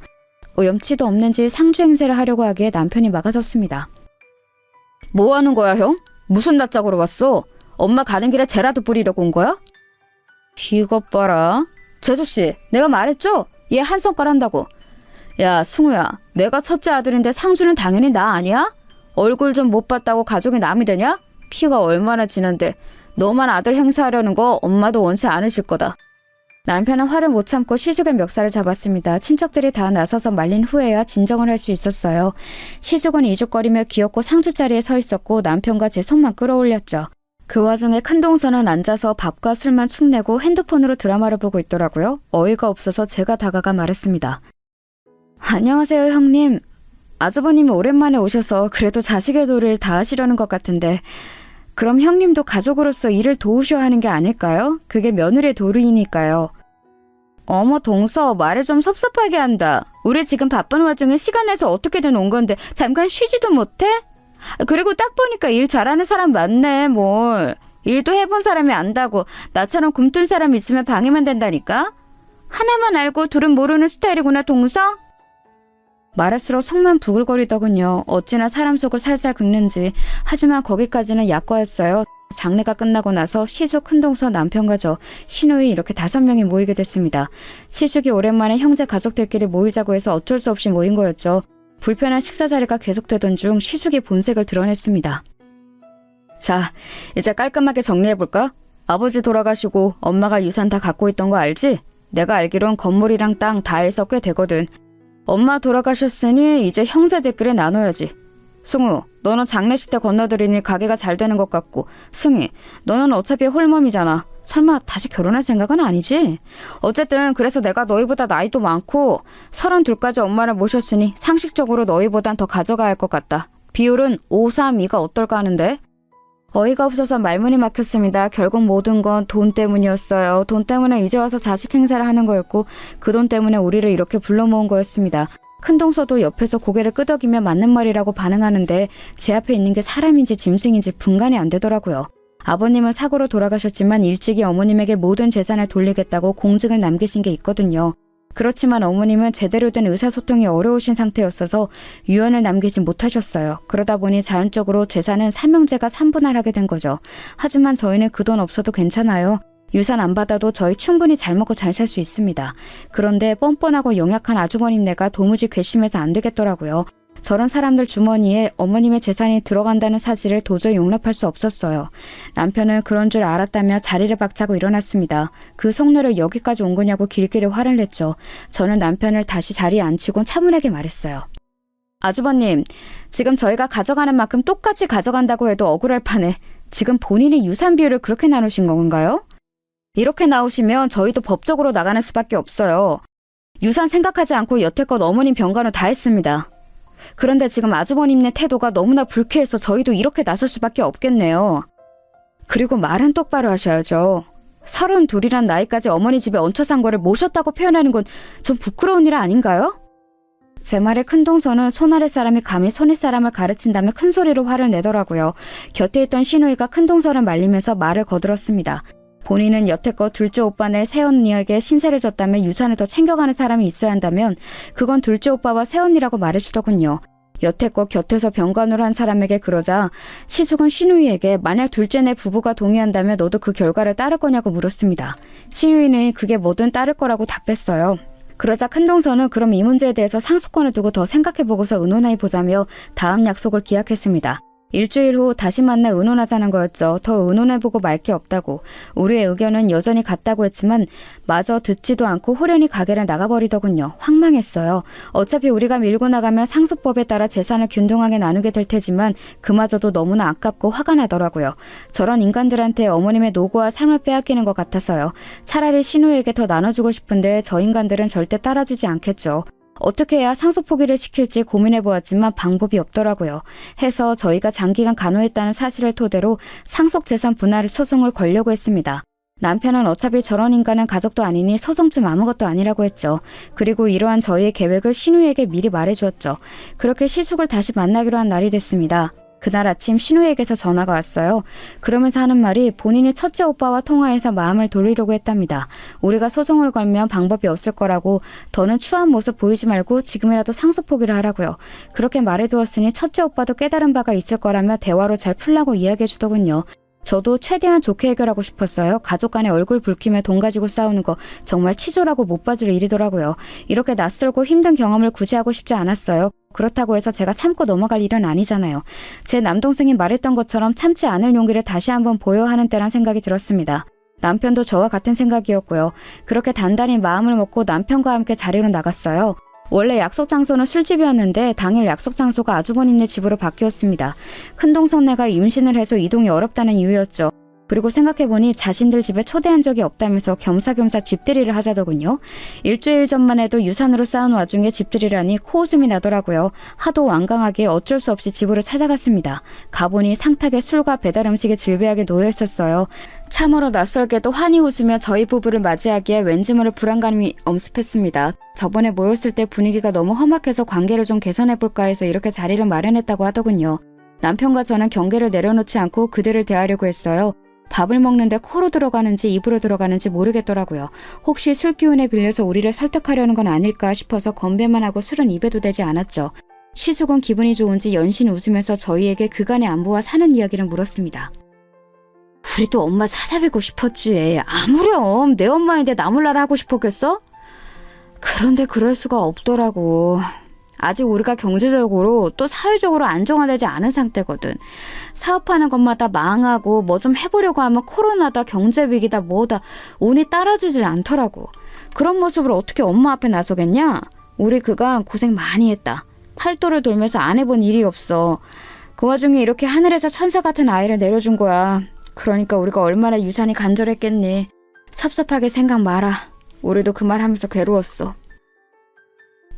염치도 없는지 상주 행세를 하려고 하기에 남편이 막아섰습니다. 뭐 하는 거야 형? 무슨 낯짝으로 왔어? 엄마 가는 길에 재라도 뿌리려고 온 거야? 이것 봐라. 재수씨, 내가 말했죠? 얘 한성깔 한다고. 야 승우야, 내가 첫째 아들인데 상주는 당연히 나 아니야? 얼굴 좀 못 봤다고 가족이 남이 되냐? 피가 얼마나 진한데 너만 아들 행사하려는 거 엄마도 원치 않으실 거다. 남편은 화를 못 참고 시숙의 멱살을 잡았습니다. 친척들이 다 나서서 말린 후에야 진정을 할 수 있었어요. 시숙은 이죽거리며 귀엽고 상주 자리에 서 있었고 남편과 제 손만 끌어올렸죠. 그 와중에 큰동서는 앉아서 밥과 술만 축내고 핸드폰으로 드라마를 보고 있더라고요. 어이가 없어서 제가 다가가 말했습니다. 안녕하세요 형님. 아주버님이 오랜만에 오셔서 그래도 자식의 도리를 다하시려는 것 같은데 그럼 형님도 가족으로서 일을 도우셔야 하는 게 아닐까요? 그게 며느리의 도리이니까요. 어머 동서, 말을 좀 섭섭하게 한다. 우리 지금 바쁜 와중에 시간 내서 어떻게든 온 건데 잠깐 쉬지도 못해? 그리고 딱 보니까 일 잘하는 사람 많네 뭘. 일도 해본 사람이 안다고. 나처럼 굼뜬 사람 있으면 방해만 된다니까? 하나만 알고 둘은 모르는 스타일이구나 동서? 말할수록 속만 부글거리더군요. 어찌나 사람 속을 살살 긁는지. 하지만 거기까지는 약과였어요. 장례가 끝나고 나서 시숙, 큰동서, 남편과 저, 신우이 이렇게 5명이 모이게 됐습니다. 시숙이 오랜만에 형제 가족들끼리 모이자고 해서 어쩔 수 없이 모인 거였죠. 불편한 식사 자리가 계속되던 중 시숙이 본색을 드러냈습니다. 자, 이제 깔끔하게 정리해볼까? 아버지 돌아가시고 엄마가 유산 다 갖고 있던 거 알지? 내가 알기론 건물이랑 땅 다 해서 꽤 되거든. 엄마 돌아가셨으니 이제 형제들끼리 나눠야지. 승우, 너는 장례식 때 건너들이니 가게가 잘 되는 것 같고, 승희, 너는 어차피 홀몸이잖아. 설마 다시 결혼할 생각은 아니지? 어쨌든 그래서 내가 너희보다 나이도 많고 32까지 엄마를 모셨으니 상식적으로 너희보단 더 가져가야 할 것 같다. 비율은 5-3-2가 어떨까 하는데? 어이가 없어서 말문이 막혔습니다. 결국 모든 건 돈 때문이었어요. 돈 때문에 이제 와서 자식 행사를 하는 거였고 그 돈 때문에 우리를 이렇게 불러 모은 거였습니다. 큰동서도 옆에서 고개를 끄덕이며 맞는 말이라고 반응하는데 제 앞에 있는 게 사람인지 짐승인지 분간이 안 되더라고요. 아버님은 사고로 돌아가셨지만 일찍이 어머님에게 모든 재산을 돌리겠다고 공증을 남기신 게 있거든요. 그렇지만 어머님은 제대로 된 의사소통이 어려우신 상태였어서 유언을 남기지 못하셨어요. 그러다 보니 자연적으로 재산은 삼형제가 3분할하게 된 거죠. 하지만 저희는 그 돈 없어도 괜찮아요. 유산 안 받아도 저희 충분히 잘 먹고 잘 살 수 있습니다. 그런데 뻔뻔하고 영약한 아주버님네가 도무지 괘씸해서 안 되겠더라고요. 저런 사람들 주머니에 어머님의 재산이 들어간다는 사실을 도저히 용납할 수 없었어요. 남편은 그런 줄 알았다며 자리를 박차고 일어났습니다. 그 속내로 여기까지 온 거냐고 길길이 화를 냈죠. 저는 남편을 다시 자리에 앉히곤 차분하게 말했어요. 아주버님, 지금 저희가 가져가는 만큼 똑같이 가져간다고 해도 억울할 판에 지금 본인이 유산 비율을 그렇게 나누신 건가요? 이렇게 나오시면 저희도 법적으로 나가는 수밖에 없어요. 유산 생각하지 않고 여태껏 어머님 병간호 다 했습니다. 그런데 지금 아주버님네 태도가 너무나 불쾌해서 저희도 이렇게 나설 수밖에 없겠네요. 그리고 말은 똑바로 하셔야죠. 32이란 나이까지 어머니 집에 얹혀 산 거를 모셨다고 표현하는 건 좀 부끄러운 일 아닌가요? 제 말에 큰동서는 손아래 사람이 감히 손윗 사람을 가르친다며 큰 소리로 화를 내더라고요. 곁에 있던 신우이가 큰동서를 말리면서 말을 거들었습니다. 본인은 여태껏 둘째 오빠네 새언니에게 신세를 졌다며 유산을 더 챙겨가는 사람이 있어야 한다면 그건 둘째 오빠와 새언니라고 말해주더군요. 여태껏 곁에서 병간호를 한 사람에게 그러자 시숙은 신우이에게 만약 둘째네 부부가 동의한다면 너도 그 결과를 따를 거냐고 물었습니다. 신우이는 그게 뭐든 따를 거라고 답했어요. 그러자 큰동서는 그럼 이 문제에 대해서 상수권을 두고 더 생각해보고서 의논해보자며 다음 약속을 기약했습니다. 일주일 후 다시 만나 의논하자는 거였죠. 더 의논해보고 말 게 없다고. 우리의 의견은 여전히 같다고 했지만 마저 듣지도 않고 호련히 가게를 나가버리더군요. 황망했어요. 어차피 우리가 밀고 나가면 상속법에 따라 재산을 균등하게 나누게 될 테지만 그마저도 너무나 아깝고 화가 나더라고요. 저런 인간들한테 어머님의 노고와 삶을 빼앗기는 것 같아서요. 차라리 신우에게 더 나눠주고 싶은데 저 인간들은 절대 따라주지 않겠죠. 어떻게 해야 상속 포기를 시킬지 고민해보았지만 방법이 없더라고요. 해서 저희가 장기간 간호했다는 사실을 토대로 상속재산 분할 소송을 걸려고 했습니다. 남편은 어차피 저런 인간은 가족도 아니니 소송쯤 아무것도 아니라고 했죠. 그리고 이러한 저희의 계획을 신우에게 미리 말해주었죠. 그렇게 시숙을 다시 만나기로 한 날이 됐습니다. 그날 아침 신우에게서 전화가 왔어요. 그러면서 하는 말이 본인이 첫째 오빠와 통화해서 마음을 돌리려고 했답니다. 우리가 소송을 걸면 방법이 없을 거라고 더는 추한 모습 보이지 말고 지금이라도 상속 포기를 하라고요. 그렇게 말해두었으니 첫째 오빠도 깨달은 바가 있을 거라며 대화로 잘 풀라고 이야기해 주더군요. 저도 최대한 좋게 해결하고 싶었어요. 가족 간에 얼굴 붉히며 돈 가지고 싸우는 거 정말 치졸하고 못 봐줄 일이더라고요. 이렇게 낯설고 힘든 경험을 굳이 하고 싶지 않았어요. 그렇다고 해서 제가 참고 넘어갈 일은 아니잖아요. 제 남동생이 말했던 것처럼 참지 않을 용기를 다시 한번 보여야 하는 때란 생각이 들었습니다. 남편도 저와 같은 생각이었고요. 그렇게 단단히 마음을 먹고 남편과 함께 자리로 나갔어요. 원래 약속 장소는 술집이었는데 당일 약속 장소가 아주버님네 집으로 바뀌었습니다. 큰동생네가 임신을 해서 이동이 어렵다는 이유였죠. 그리고 생각해보니 자신들 집에 초대한 적이 없다면서 겸사겸사 집들이를 하자더군요. 일주일 전만 해도 유산으로 쌓은 와중에 집들이라니 코웃음이 나더라고요. 하도 완강하게 어쩔 수 없이 집으로 찾아갔습니다. 가보니 상탁에 술과 배달 음식이 질비하게 놓여있었어요. 참으로 낯설게도 환히 웃으며 저희 부부를 맞이하기에 왠지 모를 불안감이 엄습했습니다. 저번에 모였을 때 분위기가 너무 험악해서 관계를 좀 개선해볼까 해서 이렇게 자리를 마련했다고 하더군요. 남편과 저는 경계를 내려놓지 않고 그들을 대하려고 했어요. 밥을 먹는데 코로 들어가는지 입으로 들어가는지 모르겠더라고요. 혹시 술 기운에 빌려서 우리를 설득하려는 건 아닐까 싶어서 건배만 하고 술은 입에도 대지 않았죠. 시숙은 기분이 좋은지 연신 웃으면서 저희에게 그간의 안부와 사는 이야기를 물었습니다. 또 엄마 찾아뵙고 싶었지. 아무렴 내 엄마인데 나 몰라라 하고 싶었겠어? 그런데 그럴 수가 없더라고. 아직 우리가 경제적으로 또 사회적으로 안정화되지 않은 상태거든. 사업하는 것마다 망하고 뭐 좀 해보려고 하면 코로나다 경제위기다 뭐다 운이 따라주질 않더라고. 그런 모습을 어떻게 엄마 앞에 나서겠냐? 우리 그간 고생 많이 했다. 팔도를 돌면서 안 해본 일이 없어. 그 와중에 이렇게 하늘에서 천사 같은 아이를 내려준 거야. 그러니까 우리가 얼마나 유산이 간절했겠니. 섭섭하게 생각 마라. 우리도 그 말 하면서 괴로웠어.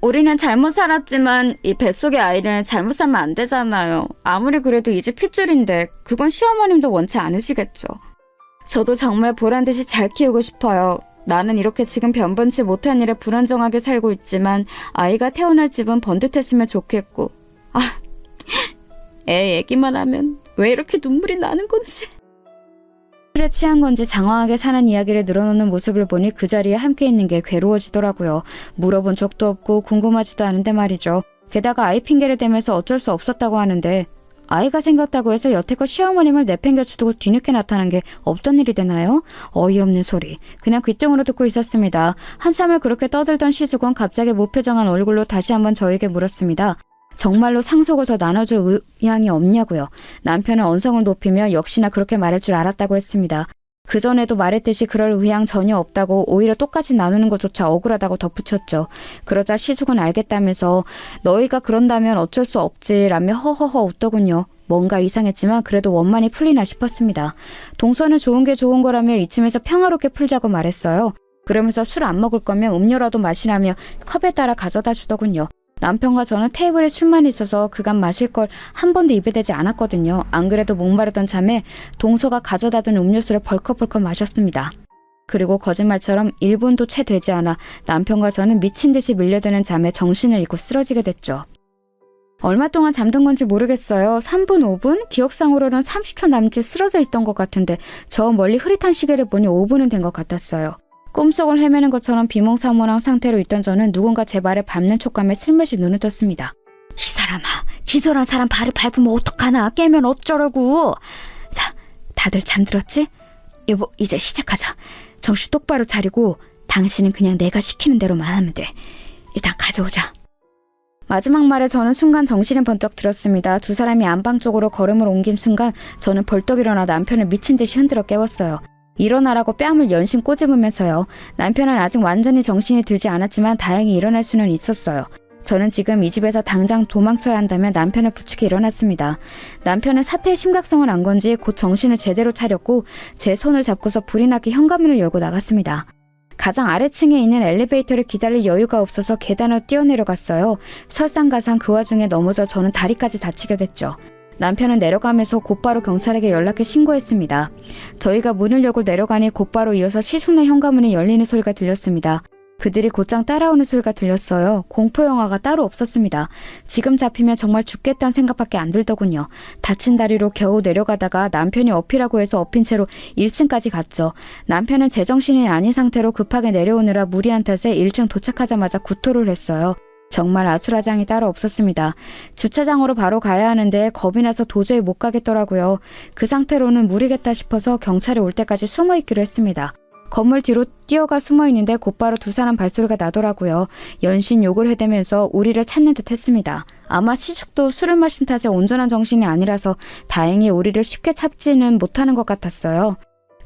우리는 잘못 살았지만 이 뱃속의 아이는 잘못 살면 안 되잖아요. 아무리 그래도 이 집 핏줄인데 그건 시어머님도 원치 않으시겠죠. 저도 정말 보란듯이 잘 키우고 싶어요. 나는 이렇게 지금 변변치 못한 일에 불안정하게 살고 있지만 아이가 태어날 집은 번듯했으면 좋겠고. 애 얘기만 하면 왜 이렇게 눈물이 나는 건지. 술에 취한 건지 장황하게 사는 이야기를 늘어놓는 모습을 보니 그 자리에 함께 있는 게 괴로워지더라고요. 물어본 적도 없고 궁금하지도 않은데 말이죠. 게다가 아이 핑계를 대면서 어쩔 수 없었다고 하는데 아이가 생겼다고 해서 여태껏 시어머님을 내팽개쳐두고 뒤늦게 나타난 게 없던 일이 되나요? 어이없는 소리. 그냥 귓등으로 듣고 있었습니다. 한참을 그렇게 떠들던 시숙은 갑자기 무표정한 얼굴로 다시 한번 저에게 물었습니다. 정말로 상속을 더 나눠줄 의향이 없냐고요. 남편은 언성을 높이며 역시나 그렇게 말할 줄 알았다고 했습니다. 그전에도 말했듯이 그럴 의향 전혀 없다고 오히려 똑같이 나누는 것조차 억울하다고 덧붙였죠. 그러자 시숙은 알겠다면서 너희가 그런다면 어쩔 수 없지라며 허허허 웃더군요. 뭔가 이상했지만 그래도 원만히 풀리나 싶었습니다. 동서는 좋은 게 좋은 거라며 이쯤에서 평화롭게 풀자고 말했어요. 그러면서 술 안 먹을 거면 음료라도 마시라며 컵에 따라 가져다 주더군요. 남편과 저는 테이블에 술만 있어서 그간 마실 걸 한 번도 입에 대지 않았거든요. 안 그래도 목마르던 참에 동서가 가져다 둔 음료수를 벌컥벌컥 마셨습니다. 그리고 거짓말처럼 1분도 채 되지 않아 남편과 저는 미친 듯이 밀려드는 잠에 정신을 잃고 쓰러지게 됐죠. 얼마 동안 잠든 건지 모르겠어요. 3분, 5분? 기억상으로는 30초 남짓 쓰러져 있던 것 같은데 저 멀리 흐릿한 시계를 보니 5분은 된 것 같았어요. 꿈속을 헤매는 것처럼 비몽사몽한 상태로 있던 저는 누군가 제 발을 밟는 촉감에 슬며시 눈을 떴습니다. 이 사람아, 기절한 사람 발을 밟으면 어떡하나? 깨면 어쩌려고? 자, 다들 잠들었지? 여보, 이제 시작하자. 정신 똑바로 차리고 당신은 그냥 내가 시키는 대로만 하면 돼. 일단 가져오자. 마지막 말에 저는 순간 정신이 번쩍 들었습니다. 두 사람이 안방 쪽으로 걸음을 옮긴 순간 저는 벌떡 일어나 남편을 미친 듯이 흔들어 깨웠어요. 일어나라고 뺨을 연신 꼬집으면서요. 남편은 아직 완전히 정신이 들지 않았지만 다행히 일어날 수는 있었어요. 저는 지금 이 집에서 당장 도망쳐야 한다며 남편을 부축해 일어났습니다. 남편은 사태의 심각성을 안 건지 곧 정신을 제대로 차렸고 제 손을 잡고서 불이 나게 현관문을 열고 나갔습니다. 가장 아래층에 있는 엘리베이터를 기다릴 여유가 없어서 계단을 뛰어내려갔어요. 설상가상 그 와중에 넘어져 저는 다리까지 다치게 됐죠. 남편은 내려가면서 곧바로 경찰에게 연락해 신고했습니다. 저희가 문을 열고 내려가니 곧바로 이어서 시숙네 현관문이 열리는 소리가 들렸습니다. 그들이 곧장 따라오는 소리가 들렸어요. 공포영화가 따로 없었습니다. 지금 잡히면 정말 죽겠다는 생각밖에 안 들더군요. 다친 다리로 겨우 내려가다가 남편이 업히라고 해서 업힌 채로 1층까지 갔죠. 남편은 제정신이 아닌 상태로 급하게 내려오느라 무리한 탓에 1층 도착하자마자 구토를 했어요. 정말 아수라장이 따로 없었습니다. 주차장으로 바로 가야 하는데 겁이 나서 도저히 못 가겠더라고요. 그 상태로는 무리겠다 싶어서 경찰이 올 때까지 숨어 있기로 했습니다. 건물 뒤로 뛰어가 숨어 있는데 곧바로 두 사람 발소리가 나더라고요. 연신 욕을 해대면서 우리를 찾는 듯 했습니다. 아마 시숙도 술을 마신 탓에 온전한 정신이 아니라서 다행히 우리를 쉽게 찾지는 못하는 것 같았어요.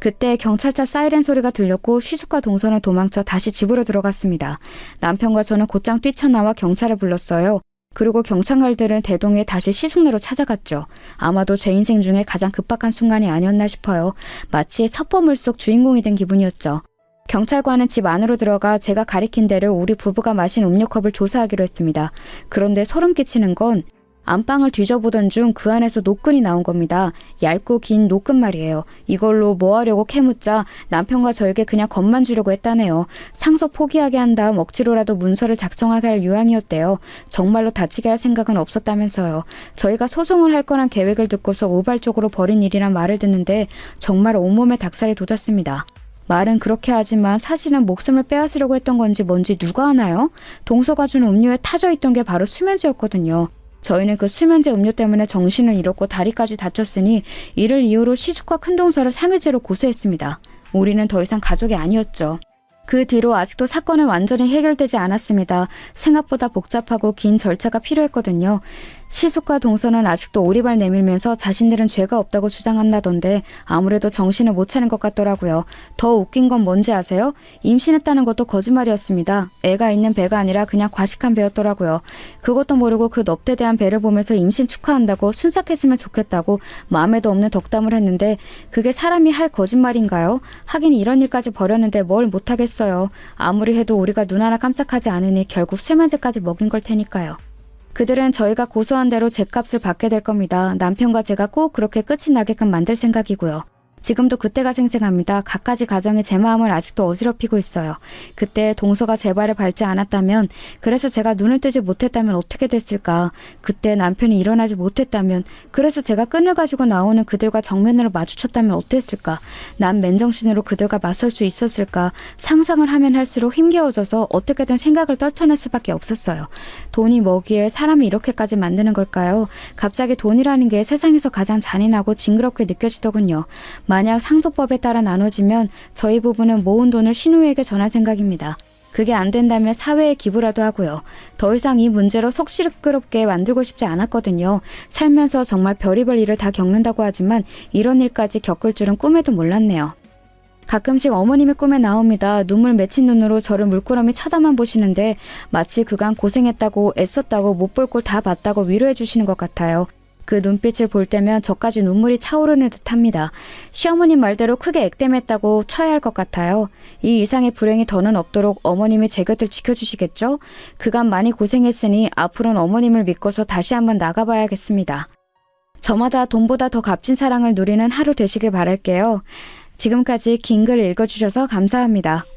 그때 경찰차 사이렌 소리가 들렸고 시숙과 동서는 도망쳐 다시 집으로 들어갔습니다. 남편과 저는 곧장 뛰쳐나와 경찰을 불렀어요. 그리고 경찰관들은 대동에 다시 시숙네로 찾아갔죠. 아마도 제 인생 중에 가장 급박한 순간이 아니었나 싶어요. 마치 첩보물 속 주인공이 된 기분이었죠. 경찰관은 집 안으로 들어가 제가 가리킨 대로 우리 부부가 마신 음료컵을 조사하기로 했습니다. 그런데 소름 끼치는 건 안방을 뒤져보던 중 그 안에서 노끈이 나온 겁니다. 얇고 긴 노끈 말이에요. 이걸로 뭐 하려고 캐묻자 남편과 저에게 그냥 겁만 주려고 했다네요. 상속 포기하게 한 다음 억지로라도 문서를 작성하게 할 유황이었대요. 정말로 다치게 할 생각은 없었다면서요. 저희가 소송을 할 거란 계획을 듣고서 우발적으로 벌인 일이란 말을 듣는데 정말 온몸에 닭살이 돋았습니다. 말은 그렇게 하지만 사실은 목숨을 빼앗으려고 했던 건지 뭔지 누가 아나요? 동서가 준 음료에 타져 있던 게 바로 수면제였거든요. 저희는 그 수면제 음료 때문에 정신을 잃었고 다리까지 다쳤으니 이를 이유로 시숙과 큰동서를 상해죄로 고소했습니다. 우리는 더 이상 가족이 아니었죠. 그 뒤로 아직도 사건은 완전히 해결되지 않았습니다. 생각보다 복잡하고 긴 절차가 필요했거든요. 시숙과 동서는 아직도 오리발 내밀면서 자신들은 죄가 없다고 주장한다던데 아무래도 정신을 못 차린 것 같더라고요. 더 웃긴 건 뭔지 아세요? 임신했다는 것도 거짓말이었습니다. 애가 있는 배가 아니라 그냥 과식한 배였더라고요. 그것도 모르고 그 넙대대한 배를 보면서 임신 축하한다고 순삭했으면 좋겠다고 마음에도 없는 덕담을 했는데 그게 사람이 할 거짓말인가요? 하긴 이런 일까지 벌였는데 뭘 못하겠어요. 아무리 해도 우리가 눈 하나 깜짝하지 않으니 결국 수면제까지 먹인 걸 테니까요. 그들은 저희가 고소한 대로 죗값을 받게 될 겁니다. 남편과 제가 꼭 그렇게 끝이 나게끔 만들 생각이고요. 지금도 그때가 생생합니다. 갖가지 가정이 제 마음을 아직도 어지럽히고 있어요. 그때 동서가 제 발을 밟지 않았다면, 그래서 제가 눈을 뜨지 못했다면 어떻게 됐을까? 그때 남편이 일어나지 못했다면, 그래서 제가 끈을 가지고 나오는 그들과 정면으로 마주쳤다면 어땠을까? 난 맨정신으로 그들과 맞설 수 있었을까? 상상을 하면 할수록 힘겨워져서 어떻게든 생각을 떨쳐낼 수밖에 없었어요. 돈이 뭐기에 사람이 이렇게까지 만드는 걸까요? 갑자기 돈이라는 게 세상에서 가장 잔인하고 징그럽게 느껴지더군요. 만약 상속법에 따라 나눠지면 저희 부부는 모은 돈을 신우에게 전할 생각입니다. 그게 안 된다면 사회에 기부라도 하고요. 더 이상 이 문제로 속 시끄럽게 만들고 싶지 않았거든요. 살면서 정말 별의별 일을 다 겪는다고 하지만 이런 일까지 겪을 줄은 꿈에도 몰랐네요. 가끔씩 어머님의 꿈에 나옵니다. 눈물 맺힌 눈으로 저를 물끄러미 쳐다만 보시는데 마치 그간 고생했다고 애썼다고 못 볼 꼴 다 봤다고 위로해 주시는 것 같아요. 그 눈빛을 볼 때면 저까지 눈물이 차오르는 듯합니다. 시어머님 말대로 크게 액땜했다고 쳐야 할 것 같아요. 이 이상의 불행이 더는 없도록 어머님이 제 곁을 지켜주시겠죠? 그간 많이 고생했으니 앞으로는 어머님을 믿고서 다시 한번 나가봐야겠습니다. 저마다 돈보다 더 값진 사랑을 누리는 하루 되시길 바랄게요. 지금까지 긴 글 읽어주셔서 감사합니다.